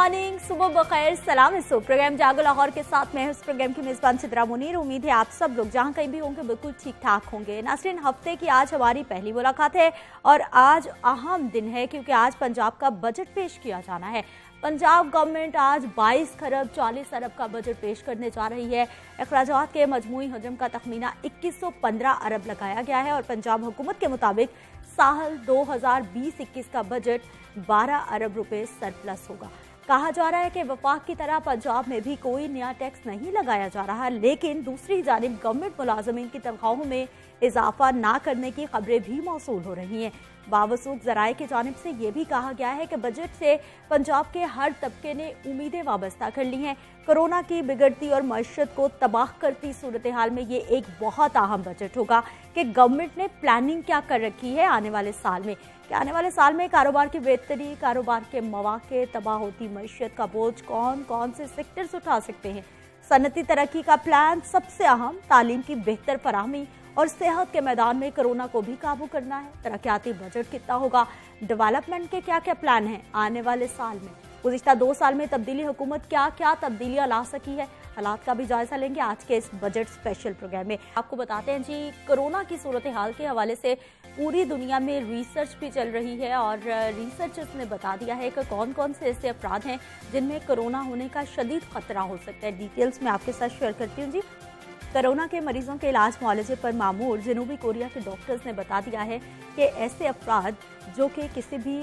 Morning, सुबह बखैर, सलाम। इस प्रोग्राम जागो लाहौर के साथ मैं इस प्रोग्राम की मेजबान सिद्रा मुनीर। उम्मीद है आप सब लोग जहां कहीं भी होंगे बिल्कुल ठीक ठाक होंगे। नाज़रीन, हफ्ते की आज हमारी पहली मुलाकात है और आज अहम दिन है क्योंकि आज पंजाब का बजट पेश किया जाना है। पंजाब गवर्नमेंट आज 22 खरब 40 अरब का बजट पेश करने जा रही है। अखराजात के मजमूई हजम का तखमीना 2115 अरब लगाया गया है और पंजाब हुकूमत के मुताबिक साल 2020-21 का बजट 12 अरब रुपए सरप्लस होगा। कहा जा रहा है कि वफाक की तरह पंजाब में भी कोई नया टैक्स नहीं लगाया जा रहा, लेकिन दूसरी जानिब गवर्नमेंट मुलाजमीन की तनख्वाहों में इजाफा ना करने की खबरें भी मौसूल हो रही हैं। बावसूख ज़राए की जानिब से ये भी कहा गया है कि बजट से पंजाब के हर तबके ने उम्मीदें वाबस्ता कर ली हैं। कोरोना की बिगड़ती और मईशत को तबाह करती सूरत हाल में ये एक बहुत अहम बजट होगा कि गवर्नमेंट ने प्लानिंग क्या कर रखी है आने वाले साल में। कि आने वाले साल में कारोबार की बेहतरी, कारोबार के मौके, तबाह होती मईशत का बोझ कौन कौन से सेक्टर्स उठा सकते हैं, सनती तरक्की का प्लान, सबसे अहम तालीम की बेहतर फराहमी और सेहत के मैदान में कोरोना को भी काबू करना है। तरक्याती बजट कितना होगा, डेवलपमेंट के क्या क्या प्लान हैं आने वाले साल में, गुज़िश्ता 2 साल में तब्दीली हुकूमत क्या क्या तब्दीलियां ला सकी है, हालात का भी जायजा लेंगे आज के इस बजट स्पेशल प्रोग्राम में। आपको बताते हैं जी, कोरोना की सूरत हाल के हवाले से पूरी दुनिया में रिसर्च भी चल रही है और रिसर्चर्स ने बता दिया है कि कौन कौन से ऐसे अफराद हैं जिनमें कोरोना होने का शदीद खतरा हो सकता है। डिटेल्स मैं आपके साथ शेयर करती हूँ जी। कोरोना के मरीजों के इलाज मुआलजे पर मामूर जनूबी कोरिया के डॉक्टर्स ने बता दिया है कि ऐसे अफराद जो कि किसी भी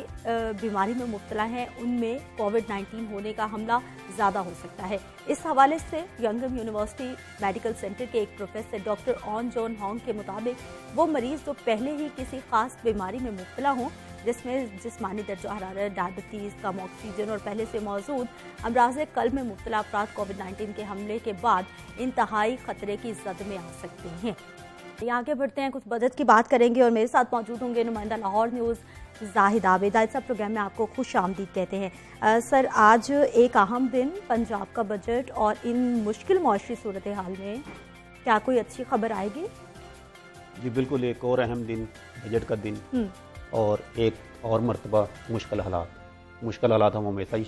बीमारी में मुब्तला हैं उनमें कोविड-19 होने का हमला ज़्यादा हो सकता है। इस हवाले से यंगम यूनिवर्सिटी मेडिकल सेंटर के एक professor doctor on John Hong के मुताबिक वो मरीज़ जो पहले ही किसी खास बीमारी में मुब्तला हों जिसमें जिस्मानी दर्जा हरारत, डायबिटीज़, कम ऑक्सीजन और पहले से मौजूद अमराज़ कल्ब में मुब्तला अफराद कोविड-19 के हमले के बाद इंतहाई खतरे की जद में आ सकते हैं। आगे बढ़ते हैं, कुछ बजट की बात करेंगे और मेरे साथ मौजूद होंगे नुमाइंदा लाहौर न्यूज़ जाहिद आबिद। आज सब प्रोग्राम में आपको खुश आमदीद कहते हैं। सर, आज एक अहम दिन, पंजाब का बजट और इन मुश्किल मौशरी सूरत हाल में क्या कोई अच्छी खबर आएगी? जी बिल्कुल, एक और अहम दिन, बजट का दिन और एक और मरतबा मुश्किल हालात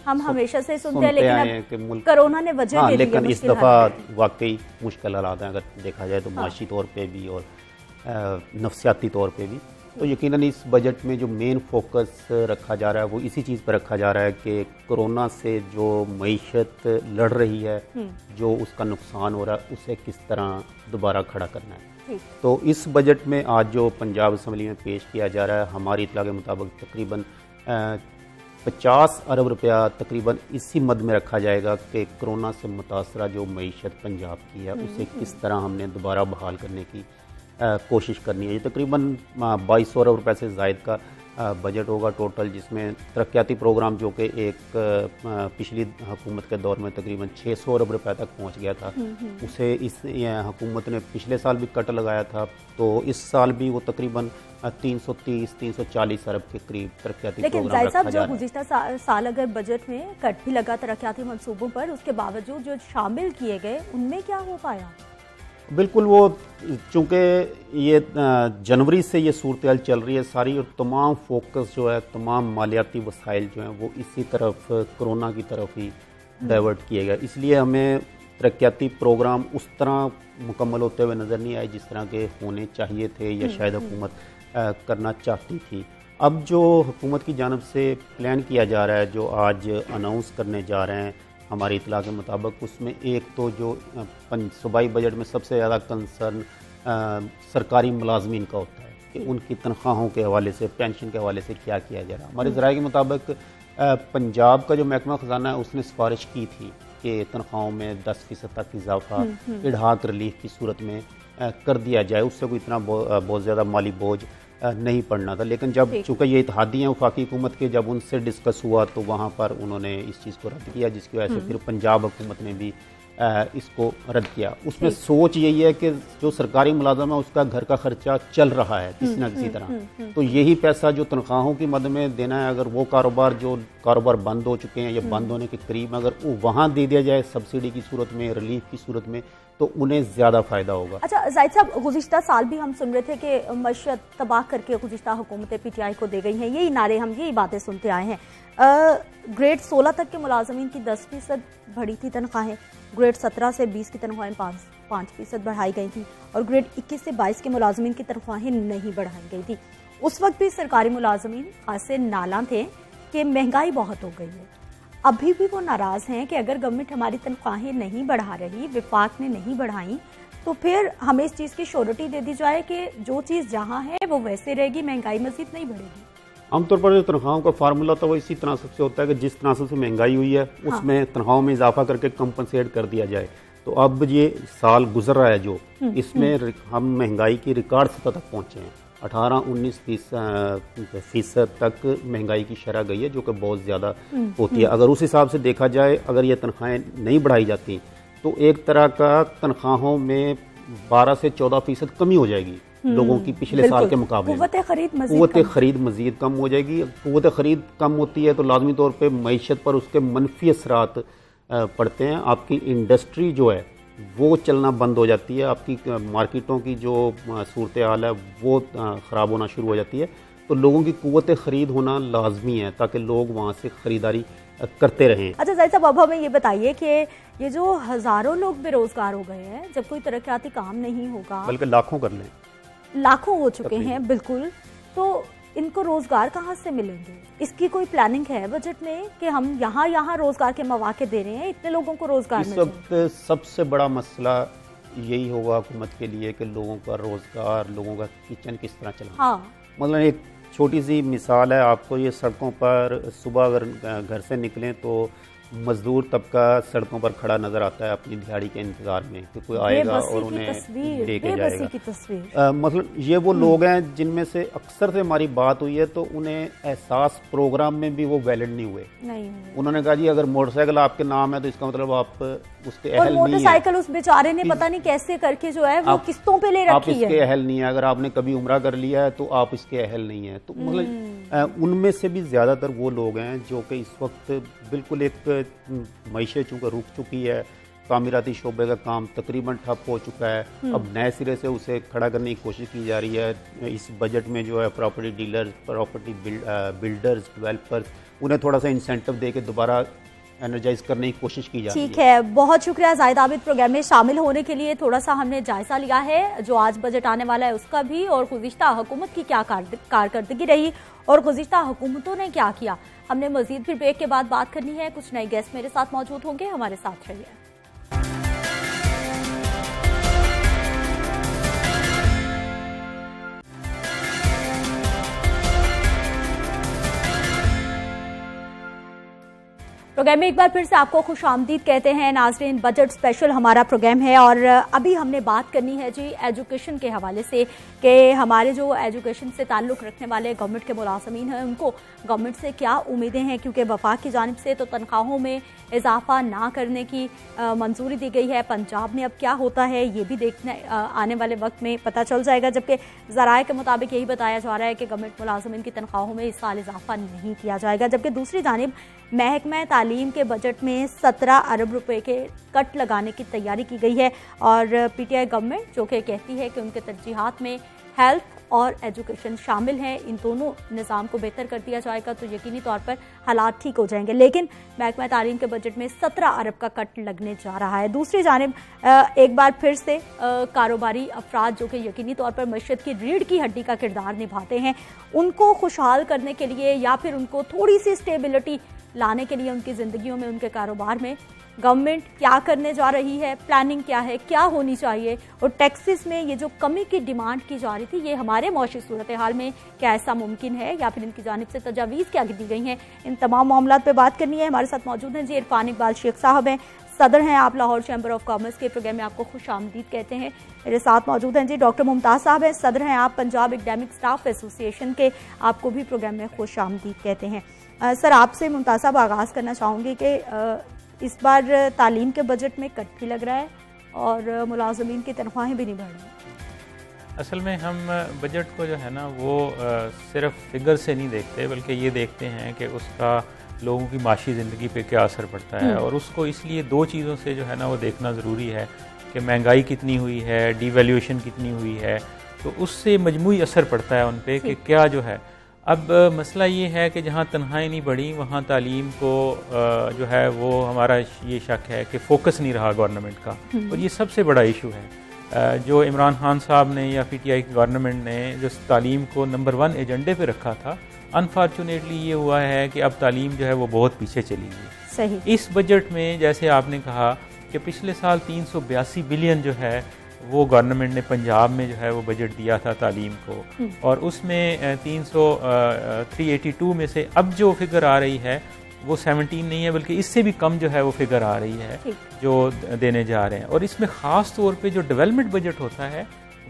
हम हमेशा से सुनते हैं, लेकिन कोरोना ने वजह दे दी है। लेकिन इस दफ़ा वाकई मुश्किल हालात हैं अगर देखा जाए तो माशी तौर पे भी और नफसियाती तौर पे भी। तो यकीनन इस बजट में जो मेन फोकस रखा जा रहा है वो इसी चीज़ पर रखा जा रहा है कि कोरोना से जो मईशत लड़ रही है, जो उसका नुकसान हो रहा है, उसे किस तरह दोबारा खड़ा करना है। तो इस बजट में आज जो पंजाब असम्बली में पेश किया जा रहा है, हमारी इत्तला के मुताबिक तकरीबन 50 अरब रुपया तकरीबन इसी मद में रखा जाएगा कि कोरोना से मुतासरा जो मईशत पंजाब की है उसे किस तरह हमने दोबारा बहाल करने की कोशिश करनी है। ये तकरीबन 2200 अरब रुपये से ज़ायद का बजट होगा टोटल, जिसमें तरक्याती प्रोग्राम जो कि एक पिछली हुकूमत के दौर में तकरीबन 600 अरब रुपये तक पहुंच गया था, उसे इस हुकूमत ने पिछले साल भी कट लगाया था। तो इस साल भी वो तकरीबन 330-340 अरब के करीब तरक्याती प्रोग्राम रखा जा रहा है। जो गुज़िश्ता साल अगर बजट में कट भी लगा तरक्याती मनसूबों पर, उसके बावजूद जो शामिल किए गए उनमें क्या हो पाया? बिल्कुल, वो चूँकि ये जनवरी से ये सूरत हाल चल रही है सारी, और तमाम फोकस जो है, तमाम मालियाती वसाइल जो हैं वो इसी तरफ कोरोना की तरफ ही डाइवर्ट किए गए, इसलिए हमें तरक्याती प्रोग्राम उस तरह मुकम्मल होते हुए नज़र नहीं आए जिस तरह के होने चाहिए थे या शायद हुकूमत करना चाहती थी। अब जो हुकूमत की जानब से प्लान किया जा रहा है, जो आज अनाउंस करने जा रहे हैं हमारी इत्तला के मुताबिक, उसमें एक तो जो सूबाई बजट में सबसे ज़्यादा कंसर्न सरकारी मुलाजमीन का होता है कि उनकी तनख्वाहों के हवाले से, पेंशन के हवाले से क्या किया जा रहा है। हमारे ज़राए के मुताबिक पंजाब का जो महकमा ख़जाना है उसने सिफारिश की थी कि तनख्वाहों में 10% तक इजाफा इड़हाक रिलीफ की सूरत में कर दिया जाए, उससे कोई इतना बहुत ज़्यादा माली बोझ नहीं पड़ना था। लेकिन जब चूँकि ये इत्तेहादी हैं वफाकी हुकूमत के, जब उनसे डिस्कस हुआ तो वहाँ पर उन्होंने इस चीज़ को रद्द किया, जिसकी वजह से फिर पंजाब हुकूमत ने भी इसको रद्द किया। उसमें सोच यही है कि जो सरकारी मुलाजम है उसका घर का खर्चा चल रहा है किसी न किसी तरह, तो यही पैसा जो तनख्वाहों की मद में देना है, अगर वो कारोबार बंद हो चुके हैं या बंद होने के करीब, अगर वो वहाँ दे दिया जाए सब्सिडी की सूरत में, रिलीफ की सूरत में, तो उन्हें ज़्यादा फ़ायदा होगा। अच्छा जाहिद साहब, गुज़िश्ता साल भी हम सुन रहे थे कि मईशत तबाह करके गुज़िश्ता हुकूमतें PTI को दे गई हैं, यही नारे, हम यही बातें सुनते आए हैं। ग्रेड 16 तक के मुलाजमीन की 10% बढ़ी थी तनख्वाहें, ग्रेड 17 से 20 की तनख्वाहें 5% बढ़ाई गई थी, और ग्रेड 21 से 22 के मुलाजमीन की तनख्वाहें नहीं बढ़ाई गई थी। उस वक्त भी सरकारी मुलाजमीन खासे नाला थे कि महंगाई बहुत हो गई है। अभी भी वो नाराज़ हैं कि अगर गवर्नमेंट हमारी तनख्वाहें नहीं बढ़ा रही, विफाक ने नहीं बढ़ाई, तो फिर हमें इस चीज़ की श्योरिटी दे दी जाए कि जो चीज़ जहाँ है वो वैसे रहेगी, महंगाई मजीद नहीं बढ़ेगी। आमतौर पर जो तनख्वाहों का फार्मूला था वो इसी तनासब से होता है कि जिस तनासब से महंगाई हुई है उसमें तनख्वाहों में इजाफा करके कंपनसेट कर दिया जाए। तो अब ये साल गुजर रहा है जो, इसमें हम महंगाई की रिकॉर्ड सतह तक पहुँचे हैं। 18-19% तक महंगाई की शरह गई है, जो कि बहुत ज़्यादा होती है। अगर उस हिसाब से देखा जाए, अगर ये तनख्वाहें नहीं बढ़ाई जाती तो एक तरह का तनख्वाहों में 12 से 14% कमी हो जाएगी लोगों की पिछले साल के मुकाबले। कुव्वत खरीद मजीद कम हो जाएगी। कुव्वत खरीद कम होती है तो लाजमी तौर पर मईशत पर उसके मनफी असरात पड़ते हैं। आपकी इंडस्ट्री जो है वो चलना बंद हो जाती है, आपकी मार्केटों की जो सूरत हाल है वो ख़राब होना शुरू हो जाती है। तो लोगों की कुव्वत ख़रीद होना लाजमी है ताकि लोग वहाँ से ख़रीदारी करते रहें। अच्छा जाहिद साहब, अब हमें ये बताइए कि ये जो हज़ारों लोग बेरोज़गार हो गए हैं, जब कोई तरक्याती काम नहीं होगा, बल्कि लाखों कर लें, लाखों हो चुके हैं बिल्कुल, तो इनको रोजगार कहाँ से मिलेंगे? इसकी कोई प्लानिंग है बजट में कि हम यहाँ रोजगार के मौके दे रहे हैं, इतने लोगों को रोजगार मिल जाए? इस वक्त सबसे बड़ा मसला यही होगा हुकूमत के लिए कि लोगों का रोजगार, लोगों का किचन किस तरह चलाना। हाँ, मतलब एक छोटी सी मिसाल है आपको, ये सड़कों पर सुबह अगर घर से निकलें तो मजदूर तबका सड़कों पर खड़ा नजर आता है अपनी दिहाड़ी के इंतजार में कि कोई आएगा और उन्हें लेके जाएगा। मतलब ये वो लोग हैं जिनमें से अक्सर से हमारी बात हुई है तो उन्हें एहसास प्रोग्राम में भी वो वैलिड नहीं हुए। उन्होंने कहा जी अगर मोटरसाइकिल आपके नाम है तो इसका मतलब आप उसके अहल नहीं है। मोटरसाइकिल उस बेचारे ने पता नहीं कैसे करके जो है वो किस्तों पे ले रखी है। आप इसके अहल नहीं है, अगर आपने कभी उम्रा कर लिया है तो आप इसके अहल नहीं है। तो मतलब उनमें से भी ज्यादातर वो लोग हैं जो कि इस वक्त बिल्कुल एक मईशत चूँकि रुक चुकी है, तामीराती शोबे का काम तकरीबन ठप हो चुका है, अब नए सिरे से उसे खड़ा करने की कोशिश की जा रही है। इस बजट में जो है property dealers, property builders, developers, उन्हें थोड़ा सा इंसेंटिव दे के दोबारा एनर्जाइज करने की कोशिश की जा रही है। ठीक है, बहुत शुक्रिया जाहिद आबिद प्रोग्राम में शामिल होने के लिए। थोड़ा सा हमने जायजा लिया है जो आज बजट आने वाला है उसका भी, और गुज़िश्ता हुकूमत की क्या कारकर्दगी रही और गुज़िश्ता हुकूमतों ने क्या किया। हमने मजीद फिर ब्रेक के बाद बात करनी है। कुछ नए गेस्ट मेरे साथ मौजूद होंगे, हमारे साथ रहिए। प्रोग्राम में एक बार फिर से आपको खुशामदीद कहते हैं नाजरीन। बजट स्पेशल हमारा प्रोग्राम है और अभी हमने बात करनी है जी एजुकेशन के हवाले से कि हमारे जो एजुकेशन से ताल्लुक़ रखने वाले गवर्नमेंट के मुलाजमीन हैं उनको गवर्नमेंट से क्या उम्मीदें हैं, क्योंकि वफाक की जानिब से तो तनख्वाहों में इजाफा ना करने की मंजूरी दी गई है। पंजाब में अब क्या होता है ये भी देखने आने वाले वक्त में पता चल जाएगा, जबकि ज़राए के मुताबिक यही बताया जा रहा है कि गवर्नमेंट मुलाजमीन की तनख्वाहों में इस साल इजाफा नहीं किया जाएगा। जबकि दूसरी जानिब महकमा तालीम के बजट में 17 अरब रुपए के कट लगाने की तैयारी की गई है और PTI गवर्नमेंट जो कि कहती है कि उनके तरजीहात में हेल्थ और एजुकेशन शामिल हैं, इन दोनों निज़ाम को बेहतर कर दिया जाएगा तो यकीनी तौर पर हालात ठीक हो जाएंगे। लेकिन महकमा तालीम के बजट में 17 अरब का कट लगने जा रहा है। दूसरी जानिब एक बार फिर से कारोबारी अफराद जो कि यकीनी तौर पर मईशत की रीढ़ की हड्डी का किरदार निभाते हैं, उनको खुशहाल करने के लिए या फिर उनको थोड़ी सी स्टेबिलिटी लाने के लिए उनकी ज़िंदगियों में, उनके कारोबार में गवर्नमेंट क्या करने जा रही है, प्लानिंग क्या है, क्या होनी चाहिए, और टैक्सेस में ये जो कमी की डिमांड की जा रही थी ये हमारे मौशी सूरत हाल में क्या ऐसा मुमकिन है या फिर इनकी जानिब से तजावीज़ क्या दी गई हैं, इन तमाम मामलात पे बात करनी है। हमारे साथ मौजूद हैं जी इरफान इकबाल शेख साहब हैं, सदर हैं आप लाहौर चैम्बर ऑफ कॉमर्स के। प्रोग्राम में आपको खुश आमदीद कहते हैं। मेरे साथ मौजूद हैं जी डॉक्टर मुमताज़ साहब हैं, सदर हैं आप पंजाब एकेडमिक स्टाफ एसोसिएशन के, आपको भी प्रोग्राम में खुश आमदीद कहते हैं। सर आपसे मुमताज़ साहब आगाज़ करना चाहूँगी कि इस बार तालीम के बजट में कट भी लग रहा है और मुलाजमीन की तनख्वाहें भी नहीं बढ़ रही। असल में हम बजट को जो है ना वो सिर्फ फिगर से नहीं देखते, बल्कि ये देखते हैं कि उसका लोगों की माशी ज़िंदगी पे क्या असर पड़ता है, और उसको इसलिए दो चीज़ों से जो है ना वो देखना ज़रूरी है कि महंगाई कितनी हुई है, डीवैल्यूएशन कितनी हुई है, तो उससे मजमूई असर पड़ता है उन पे कि क्या जो है। अब मसला ये है कि जहाँ तनख्वाहें नहीं बढ़ी वहाँ तालीम को जो है वो हमारा ये शक है कि फोकस नहीं रहा गवर्नमेंट का, और ये सबसे बड़ा इशू है। जो इमरान खान साहब ने या पीटीआई की गवर्नमेंट ने जो तालीम को नंबर 1 एजेंडे पे रखा था, अनफॉर्चुनेटली ये हुआ है कि अब तालीम जो है वो बहुत पीछे चली गई। सही। इस बजट में जैसे आपने कहा कि पिछले साल 382 बिलियन जो है वो गवर्नमेंट ने पंजाब में जो है वो बजट दिया था तालीम को, और उसमें 382 में से अब जो फिगर आ रही है वो 17 नहीं है, बल्कि इससे भी कम जो है वो फिगर आ रही है जो देने जा रहे हैं। और इसमें ख़ास तौर पे जो डेवलपमेंट बजट होता है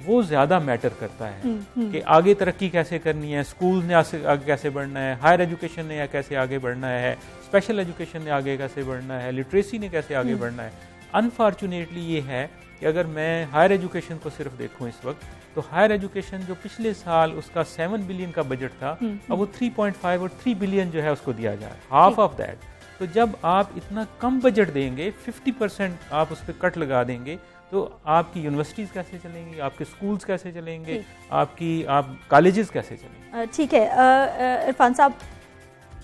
वो ज़्यादा मैटर करता है कि आगे तरक्की कैसे करनी है, स्कूल ने आगे कैसे बढ़ना है, हायर एजुकेशन ने कैसे आगे बढ़ना है, स्पेशल एजुकेशन ने आगे कैसे बढ़ना है, लिटरेसी ने कैसे आगे बढ़ना है। अनफॉर्चुनेटली ये है कि अगर मैं हायर एजुकेशन को सिर्फ देखूं इस वक्त, तो हायर एजुकेशन जो पिछले साल उसका 7 बिलियन का बजट था, अब वो 3.5 और 3 बिलियन जो है उसको दिया जा रहा है, हाफ ऑफ दैट। तो जब आप इतना कम बजट देंगे, 50% आप उस पर कट लगा देंगे, तो आपकी यूनिवर्सिटीज़ कैसे चलेंगी, आपके स्कूल्स कैसे चलेंगे, आप कॉलेजेस कैसे चलेंगे। ठीक है इरफान साहब,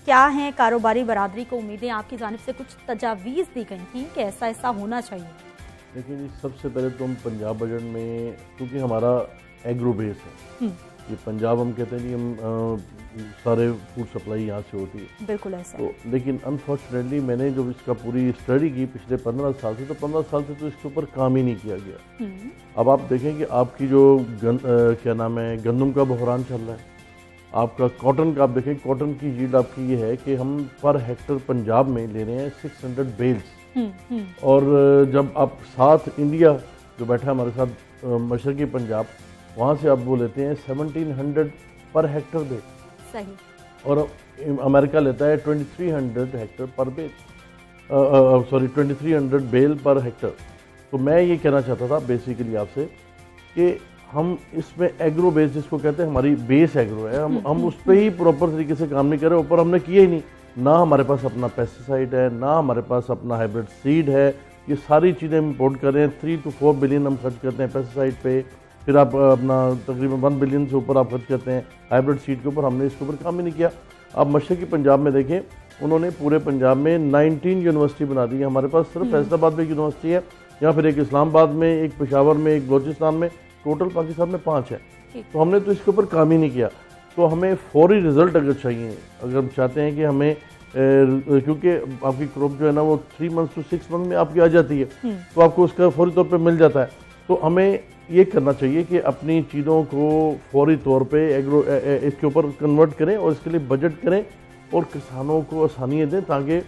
क्या है कारोबारी बरादरी को उम्मीदें आपकी जानिब से कुछ तजावीज़ दी गई थी कि ऐसा ऐसा होना चाहिए? देखिए, सबसे पहले तो हम पंजाब बजट में, क्योंकि हमारा एग्रो बेस है, ये पंजाब हम कहते हैं कि हम सारे फूड सप्लाई यहाँ से होती है, बिल्कुल ऐसा। तो लेकिन अनफॉर्चुनेटली मैंने जब इसका पूरी स्टडी की पिछले 15 साल से, तो 15 साल से तो इसके ऊपर काम ही नहीं किया गया। अब आप देखें कि आपकी जो क्या नाम है, गंदम का बहरान चल रहा है, आपका कॉटन का, आप देखें कॉटन की यील्ड आपकी ये है कि हम पर हेक्टर पंजाब में ले रहे हैं 600 बेल्स, और जब आप साथ इंडिया जो बैठा है हमारे साथ मशरकी पंजाब, वहाँ से आप वो लेते हैं 1700 पर हेक्टर बेल, सही, और अमेरिका लेता है 2300 हेक्टर पर बेल, सॉरी 2300 बेल पर हेक्टर। तो मैं ये कहना चाहता था बेसिकली आपसे कि हम इसमें एग्रो बेस जिसको कहते हैं, हमारी बेस एग्रो है, हम उस पर ही प्रॉपर तरीके से काम नहीं कर रहे, ऊपर हमने किया ही नहीं, ना हमारे पास अपना पेस्टिसाइड है, ना हमारे पास अपना हाइब्रिड सीड है, ये सारी चीज़ें हम इम्पोर्ट कर रहे हैं। 3 to 4 बिलियन हम खर्च करते हैं पेस्टिसाइड पे, फिर आप अपना तकरीबन 1 बिलियन से ऊपर आप खर्च करते हैं हाइब्रिड सीड के ऊपर, हमने इसके ऊपर काम ही नहीं किया। आप मशरकी पंजाब में देखें, उन्होंने पूरे पंजाब में 19 यूनिवर्सिटी बना दी है, हमारे पास सिर्फ फैसलाबाद में एक यूनिवर्सिटी है, या फिर एक इस्लामाबाद में, एक पेशावर में, एक बलोचिस्तान में, टोटल पाकिस्तान में 5 है। तो हमने तो इसके ऊपर काम ही नहीं किया। तो हमें फौरी रिजल्ट अगर चाहिए, अगर हम चाहते हैं कि हमें क्योंकि आपकी क्रॉप जो है ना वो 3 months to 6 months में आपकी आ जाती है, तो आपको उसका फौरी तौर पे मिल जाता है। तो हमें ये करना चाहिए कि अपनी चीज़ों को फौरी तौर पे एग्रो इसके ऊपर कन्वर्ट करें और इसके लिए बजट करें और किसानों को आसानियाँ दें ताकि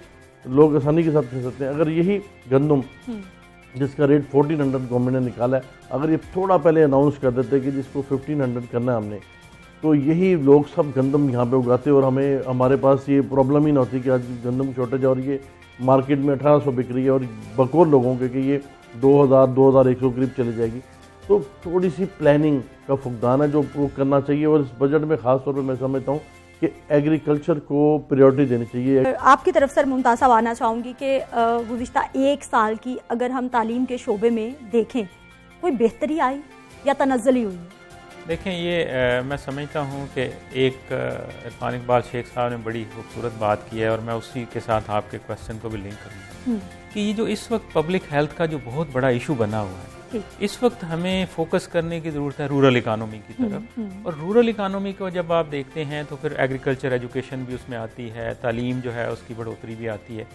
लोग आसानी के साथ खरीद सकते हैं। अगर यही गंदम जिसका रेट 1400 गवर्नमेंट ने निकाला है, अगर ये थोड़ा पहले अनाउंस कर देते कि जिसको 1500 करना है हमने, तो यही लोग सब गंदम यहाँ पे उगाते और हमें हमारे पास ये प्रॉब्लम ही ना होती कि आज गंदम की शॉर्टेज है और ये मार्केट में 1800 बिक रही है और बकौल लोगों के कि ये 2000-2100 करीब चली जाएगी। तो थोड़ी सी प्लानिंग का फुकदान है जो वो करना चाहिए, और इस बजट में ख़ास तौर पर मैं समझता हूँ कि एग्रीकल्चर को प्रायोरिटी देनी चाहिए। आपकी तरफ सर मुमताज़ साहब आना चाहूँगी कि गुज़िश्ता 1 साल की अगर हम तालीम के शोबे में देखें, कोई बेहतरी आई या तनज़्ज़ुली हुई? देखें, ये मैं समझता हूँ कि एक इरफान इकबाल शेख साहब ने बड़ी खूबसूरत बात की है, और मैं उसी के साथ आपके क्वेश्चन को भी लिंक करूँगा कि ये जो इस वक्त पब्लिक हेल्थ का जो बहुत बड़ा इशू बना हुआ है, इस वक्त हमें फोकस करने की ज़रूरत है रूरल इकानमी की तरफ। और रूरल इकानमी को जब आप देखते हैं तो फिर एग्रीकल्चर एजुकेशन भी उसमें आती है, तालीम जो है उसकी बढ़ोतरी भी आती है।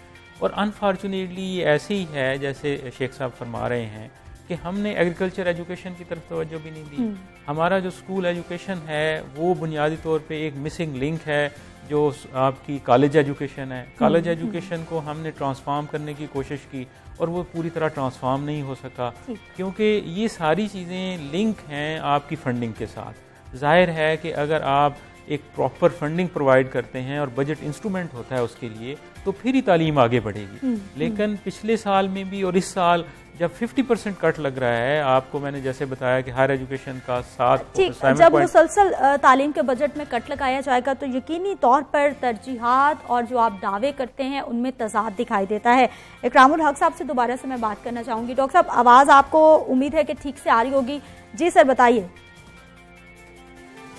और अनफॉर्चुनेटली ये ऐसे ही है जैसे शेख साहब फरमा रहे हैं कि हमने एग्रीकल्चर एजुकेशन की तरफ तवज्जो भी नहीं दी। हमारा जो स्कूल एजुकेशन है वो बुनियादी तौर पे एक मिसिंग लिंक है जो आपकी कॉलेज एजुकेशन है। कॉलेज एजुकेशन को हमने ट्रांसफॉर्म करने की कोशिश की और वो पूरी तरह ट्रांसफॉर्म नहीं हो सका, क्योंकि ये सारी चीज़ें लिंक हैं आपकी फंडिंग के साथ। जाहिर है कि अगर आप एक प्रॉपर फंडिंग प्रोवाइड करते हैं और बजट इंस्ट्रूमेंट होता है उसके लिए, तो फिर ही तालीम आगे बढ़ेगी। लेकिन पिछले साल में भी और इस साल जब 50% कट लग रहा है, आपको मैंने जैसे बताया कि हायर एजुकेशन का 7 जब मुसलसल तालीम के बजट में कट लगाया जाएगा तो यकीनी तौर पर तरजीहात और जो आप दावे करते हैं उनमें तजाद दिखाई देता है। इकरामुल हक साहब से दोबारा से मैं बात करना चाहूँगी। डॉक्टर साहब, आवाज़ आपको उम्मीद है कि ठीक से आ रही होगी। जी सर, बताइए।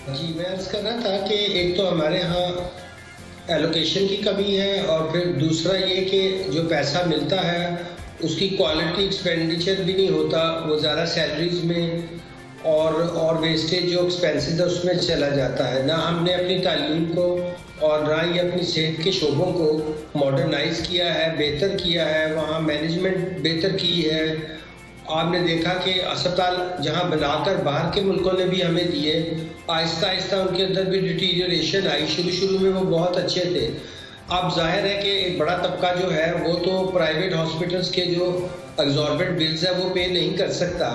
जी, मैं अर्ज कर रहा था कि एक तो हमारे यहाँ एलोकेशन की कमी है और फिर दूसरा ये कि जो पैसा मिलता है उसकी क्वालिटी एक्सपेंडिचर भी नहीं होता, वो ज़्यादा सैलरीज में और वेस्टेज जो एक्सपेंसेस है उसमें चला जाता है। ना हमने अपनी तालीम को और ना ही अपनी सेहत के शोबों को मॉडर्नाइज किया है, बेहतर किया है, वहाँ मैनेजमेंट बेहतर की है। आपने देखा कि अस्पताल जहाँ बनाकर बाहर के मुल्कों ने भी हमें दिए, आहिस्ता आहिस्ता उनके अंदर भी डिटीरियरेशन आई। शुरू में वो बहुत अच्छे थे। अब जाहिर है कि एक बड़ा तबका जो है वो तो प्राइवेट हॉस्पिटल्स के जो एग्जॉर्बिटेंट बिल्स है वो पे नहीं कर सकता।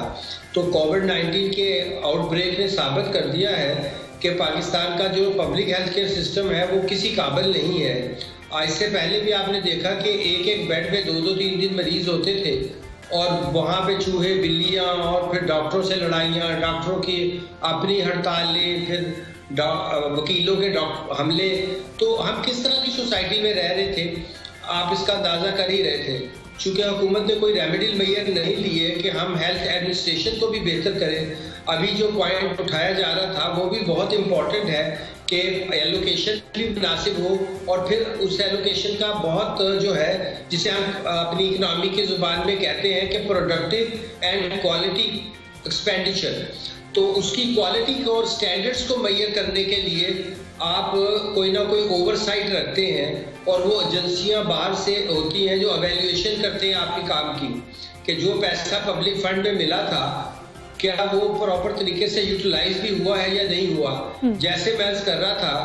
तो कोविड-19 के आउटब्रेक ने साबित कर दिया है कि पाकिस्तान का जो पब्लिक हेल्थ केयर सिस्टम है वो किसी काबिल नहीं है। इससे पहले भी आपने देखा कि एक बेड पे 2-2, 3 मरीज होते थे और वहाँ पे चूहे, बिल्लियाँ और फिर डॉक्टरों से लड़ाइयाँ, डॉक्टरों की अपनी हड़तालें, फिर वकीलों के हमले। तो हम किस तरह की सोसाइटी में रह रहे थे, आप इसका अंदाज़ा कर ही रहे थे। चूँकि हुकूमत ने कोई रेमेडियल मेजर नहीं लिए कि हम हेल्थ एडमिनिस्ट्रेशन को भी बेहतर करें। अभी जो पॉइंट उठाया जा रहा था वो भी बहुत इम्पॉर्टेंट है कि एलोकेशन भी मुनासिब हो और फिर उस एलोकेशन का बहुत जो है, जिसे हम अपनी इकनॉमी की ज़ुबान में कहते हैं कि प्रोडक्टिव एंड क्वालिटी एक्सपेंडिचर, तो उसकी क्वालिटी को और स्टैंडर्ड्स को मेजर करने के लिए आप कोई ना कोई ओवरसाइट रखते हैं और वो एजेंसियां बाहर से होती हैं जो एवेल्युएशन करते हैं आपके काम की, कि जो पैसा पब्लिक फंड में मिला था क्या वो प्रॉपर तरीके से यूटिलाइज भी हुआ है या नहीं हुआ। जैसे मैं कर रहा था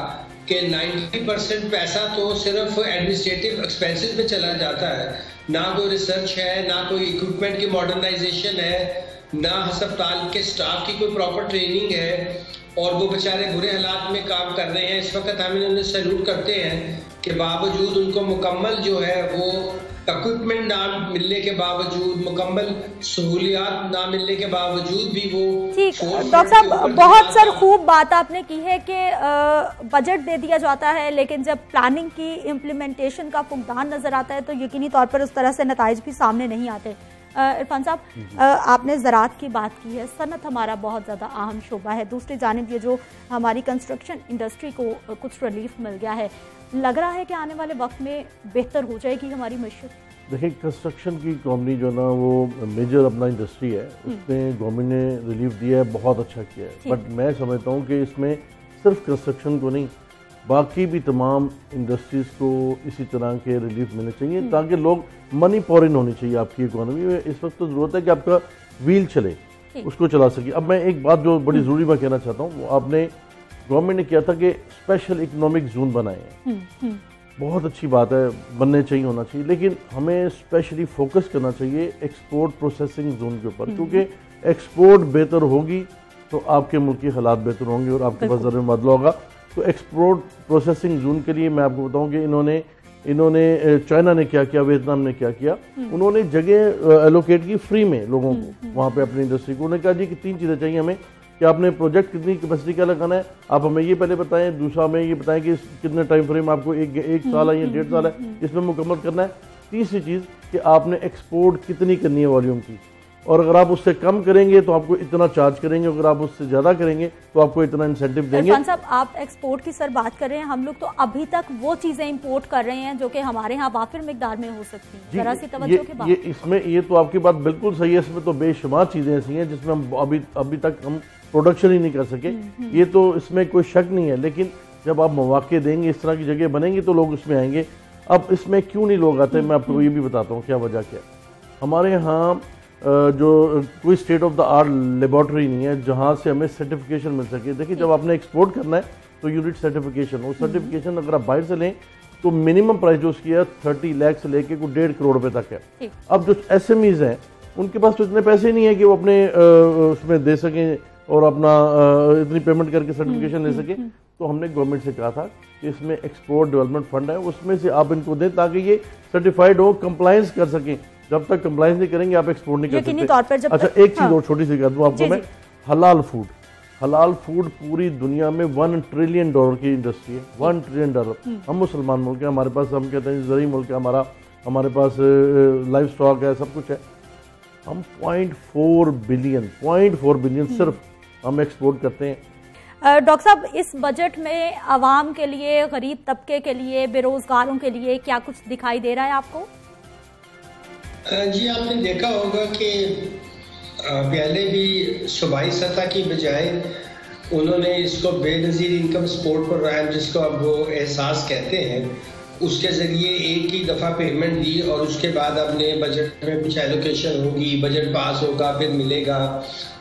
कि 90% पैसा तो सिर्फ एडमिनिस्ट्रेटिव एक्सपेंसेस में चला जाता है, ना कोई रिसर्च है, ना कोई इक्विपमेंट की मॉडर्नाइजेशन है, ना अस्पताल के स्टाफ की कोई प्रॉपर ट्रेनिंग है और वो बेचारे बुरे हालात में काम कर रहे हैं। इस वक्त हम इन्हें सैल्यूट करते हैं कि बावजूद उनको मुकम्मल जो है वो इक्विपमेंट ना मिलने के बावजूद, मुकम्मल सहूलियात ना मिलने के बावजूद भी वो। ठीक डॉक्टर साहब, बहुत सर खूब बात आपने की है कि बजट दे दिया जाता है लेकिन जब प्लानिंग की इम्प्लीमेंटेशन का फुकदान नजर आता है तो यकीनी तौर पर उस तरह से नताइज भी सामने नहीं आते। इरफान साहब, आपने ज़राअत की बात की है, सनत हमारा बहुत ज़्यादा अहम शोबा है। दूसरी जानिब ये जो हमारी कंस्ट्रक्शन इंडस्ट्री को कुछ रिलीफ मिल गया है, लग रहा है कि आने वाले वक्त में बेहतर हो जाएगी हमारी मईशत। देखिए, कंस्ट्रक्शन की कंपनी जो ना वो मेजर अपना इंडस्ट्री है, उसमें गवर्नमेंट ने रिलीफ दिया है, बहुत अच्छा किया है। बट मैं समझता हूँ कि इसमें सिर्फ कंस्ट्रक्शन को नहीं, बाकी भी तमाम इंडस्ट्रीज़ को इसी तरह के रिलीफ मिलने चाहिए ताकि लोग मनी पॉरिंग होनी चाहिए आपकी इकोनॉमी में। इस वक्त तो ज़रूरत है कि आपका व्हील चले, उसको चला सके। अब मैं एक बात जो बड़ी ज़रूरी मैं कहना चाहता हूँ, वो आपने गवर्नमेंट ने किया था कि स्पेशल इकोनॉमिक जोन बनाए हैं, बहुत अच्छी बात है, बनने चाहिए, होना चाहिए, लेकिन हमें स्पेशली फोकस करना चाहिए एक्सपोर्ट प्रोसेसिंग जोन के ऊपर, क्योंकि एक्सपोर्ट बेहतर होगी तो आपके मुल्क के हालात बेहतर होंगे और आपके पास ज़रूर मुआवजा होगा। तो एक्सपोर्ट प्रोसेसिंग जोन के लिए मैं आपको बताऊं कि इन्होंने चाइना ने क्या किया, वियतनाम ने क्या किया, उन्होंने जगह एलोकेट की फ्री में लोगों को वहाँ पे अपनी इंडस्ट्री को। उन्होंने कहा जी कि 3 चीज़ें चाहिए हमें, कि आपने प्रोजेक्ट कितनी कैपेसिटी का लगाना है, आप हमें ये पहले बताएं, दूसरा हमें ये बताएं कि कितने टाइम फ्रेम आपको एक साल है या 1.5 साल है इसमें मुकम्मल करना है। तीसरी चीज़ कि आपने एक्सपोर्ट कितनी करनी है वॉल्यूम की, और अगर आप उससे कम करेंगे तो आपको इतना चार्ज करेंगे, अगर आप उससे ज़्यादा करेंगे तो आपको इतना इंसेंटिव देंगे। इरफान साहब, आप एक्सपोर्ट की सर बात कर रहे हैं, हम लोग तो अभी तक वो चीज़ें इंपोर्ट कर रहे हैं जो कि हमारे यहाँ वाफिर मिकदार में हो सकती हैं। जरा सी तवज्जो के बाद इसमें ये तो आपकी बात बिल्कुल सही है, इसमें तो बेशुमार चीज़ें ऐसी हैं जिसमें हम अभी तक हम प्रोडक्शन ही नहीं कर सके, ये तो इसमें कोई शक नहीं है। लेकिन जब आप मौके देंगे, इस तरह की जगह बनेंगी तो लोग उसमें आएंगे। अब इसमें क्यों नहीं लोग आते, मैं आपको ये भी बताता हूँ क्या वजह क्या है। हमारे यहाँ जो कोई state of the art laboratory नहीं है जहाँ से हमें सर्टिफिकेशन मिल सके। देखिए, जब आपने एक्सपोर्ट करना है तो यूनिट सर्टिफिकेशन, वो सर्टिफिकेशन अगर आप बाहर से लें तो मिनिमम प्राइस जो उसकी है 30 लाख से लेके को 1.5 करोड़ रुपए तक है। अब जो SMEs हैं उनके पास तो इतने पैसे नहीं है कि वो अपने उसमें दे सकें और अपना इतनी पेमेंट करके सर्टिफिकेशन ले सके। तो हमने गवर्नमेंट से कहा था कि इसमें एक्सपोर्ट डेवलपमेंट फंड है, उसमें से आप इनको दें ताकि ये सर्टिफाइड हो, कंप्लायंस कर सकें। जब तक कंप्लायंस नहीं करेंगे आप एक्सपोर्ट नहीं कर सकते। अच्छा, एक चीज़ और छोटी सी कर दूँ आपको मैं, हलाल फूड पूरी दुनिया में $1 ट्रिलियन की इंडस्ट्री है, $1 ट्रिलियन। हम मुसलमान मुल्क है, हमारे पास, हम कहते हैं ज़रूरी मुल्क है हमारे पास लाइफ स्टॉक है, सब कुछ है। हम 0.4 बिलियन सिर्फ हम एक्सपोर्ट करते हैं। डॉक्टर साहब, इस बजट में आवाम के लिए, गरीब तबके के लिए, बेरोजगारों के लिए क्या कुछ दिखाई दे रहा है आपको? जी, आपने देखा होगा कि पहले भी सूबाई सतह की बजाय उन्होंने इसको बेनज़ीर इनकम सपोर्ट प्रोग्राम, जिसको अब वो एहसास कहते हैं, उसके ज़रिए एक ही दफ़ा पेमेंट दी और उसके बाद अपने बजट में कुछ एलोकेशन होगी, बजट पास होगा, फिर मिलेगा।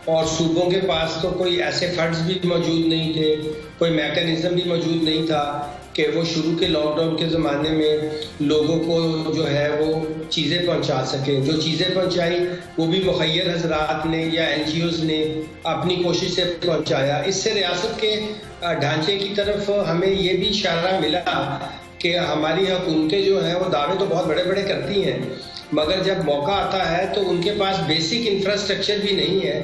और सूबों के पास तो कोई ऐसे फंड्स भी मौजूद नहीं थे, कोई मैकेनिज़्म भी मौजूद नहीं था कि वो शुरू के लॉकडाउन के ज़माने में लोगों को जो है वो चीज़ें पहुंचा सकें। जो चीज़ें पहुंचाई वो भी मुखय्यर हजरात ने या NGOs ने अपनी कोशिश से पहुंचाया। इससे रियासत के ढांचे की तरफ हमें ये भी इशारा मिला कि हमारी हुकूमतें जो हैं वो दावे तो बहुत बड़े बड़े करती हैं, मगर जब मौका आता है तो उनके पास बेसिक इंफ्रास्ट्रक्चर भी नहीं है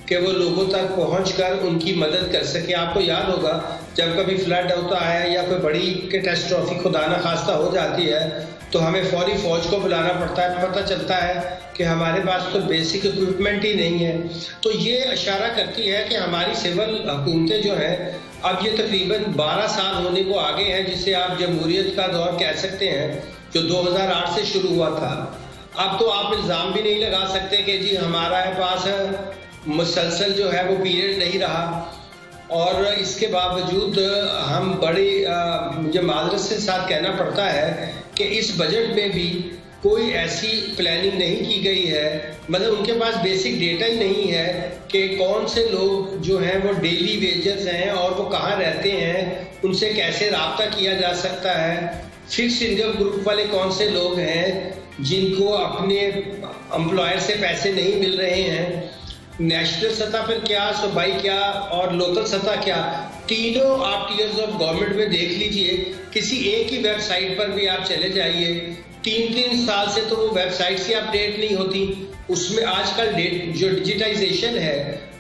कि वो लोगों तक पहुंचकर उनकी मदद कर सके। आपको याद होगा जब कभी फ्लड होता है या कोई बड़ी कैटास्ट्रॉफी खुदा ना खास्ता हो जाती है तो हमें फौरी फौज को बुलाना पड़ता है। पता चलता है कि हमारे पास तो बेसिक इक्विपमेंट ही नहीं है। तो ये इशारा करती है कि हमारी सिविल हुकूमतें जो हैं अब ये तकरीबन 12 साल होने को आगे हैं, जिसे आप जमहूरियत का दौर कह सकते हैं, जो 2008 से शुरू हुआ था। अब तो आप इल्ज़ाम भी नहीं लगा सकते कि जी हमारे पास मुसलसल जो है वो पीरियड नहीं रहा। और इसके बावजूद हम बड़ी मुझे माजरत से साथ कहना पड़ता है कि इस बजट में भी कोई ऐसी प्लानिंग नहीं की गई है, मतलब उनके पास बेसिक डेटा ही नहीं है कि कौन से लोग जो हैं वो डेली वेजर्स हैं और वो कहाँ रहते हैं, उनसे कैसे रब्ता किया जा सकता है। फिक्स इनकम ग्रुप वाले कौन से लोग हैं जिनको अपने एम्प्लॉयर से पैसे नहीं मिल रहे हैं। नेशनल सतह पर क्या, सूबाई क्या और लोकल सतह क्या, तीनों आप टीयर्स ऑफ गवर्नमेंट में देख लीजिए। किसी एक ही वेबसाइट पर भी आप चले जाइए, 3-3 साल से तो वो वेबसाइट्स ही अपडेट नहीं होती। उसमें आजकल जो डिजिटाइजेशन है,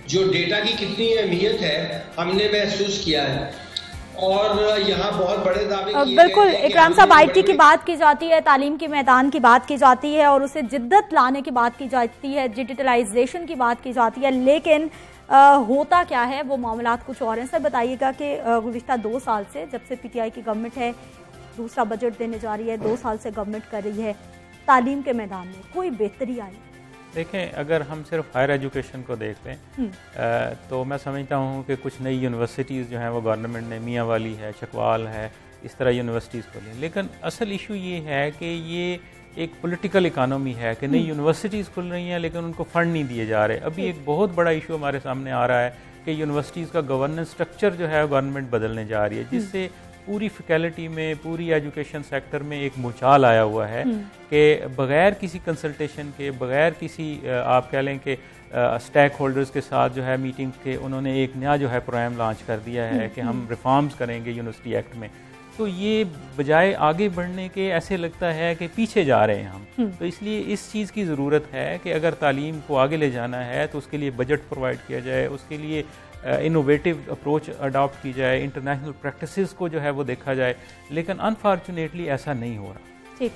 जो डेटा की कितनी अहमियत है, हमने महसूस किया है। और यहाँ बहुत बड़े दावे किए बिल्कुल इकराम साहब, IT की बात की जाती है, तालीम के मैदान की बात की जाती है और उसे जिद्दत लाने की बात की जाती है, डिजिटलाइजेशन की बात की जाती है, लेकिन होता क्या है वो मामलात कुछ और हैं। सर बताइएगा कि गुज़िश्ता 2 साल से, जब से PTI की गवर्नमेंट है, दूसरा बजट देने जा रही है, 2 साल से गवर्नमेंट कर रही है, तालीम के मैदान में कोई बेहतरी आई? देखें, अगर हम सिर्फ हायर एजुकेशन को देख लें तो मैं समझता हूँ कि कुछ नई यूनिवर्सिटीज़ जो हैं वो गवर्नमेंट ने, मियाँ वाली है, चकवाल है, इस तरह यूनिवर्सिटीज़ को लें। लेकिन असल इशू ये है कि ये एक पॉलिटिकल इकानमी है कि नई यूनिवर्सिटीज़ खुल रही हैं लेकिन उनको फ़ंड नहीं दिए जा रहे। अभी एक बहुत बड़ा इशू हमारे सामने आ रहा है कि यूनिवर्सिटीज़ का गवर्नेंस स्ट्रक्चर जो है गवर्नमेंट बदलने जा रही है, जिससे पूरी फैकल्टी में, पूरी एजुकेशन सेक्टर में एक भूचाल आया हुआ है कि बग़ैर किसी कंसल्टेशन के, बग़ैर किसी आप कह लें कि स्टेक होल्डर्स के साथ जो है मीटिंग के, उन्होंने एक नया जो है प्रोग्राम लॉन्च कर दिया है कि हम रिफॉर्म्स करेंगे यूनिवर्सिटी एक्ट में। तो ये बजाय आगे बढ़ने के ऐसे लगता है कि पीछे जा रहे हैं हम। तो इसलिए इस चीज़ की ज़रूरत है कि अगर तालीम को आगे ले जाना है तो उसके लिए बजट प्रोवाइड किया जाए, उसके लिए इनोवेटिव अप्रोच अडॉप्ट की जाए, इंटरनेशनल प्रैक्टिसेस को जो है वो देखा जाए, लेकिन अनफॉर्चुनेटली ऐसा नहीं हो रहा। ठीक।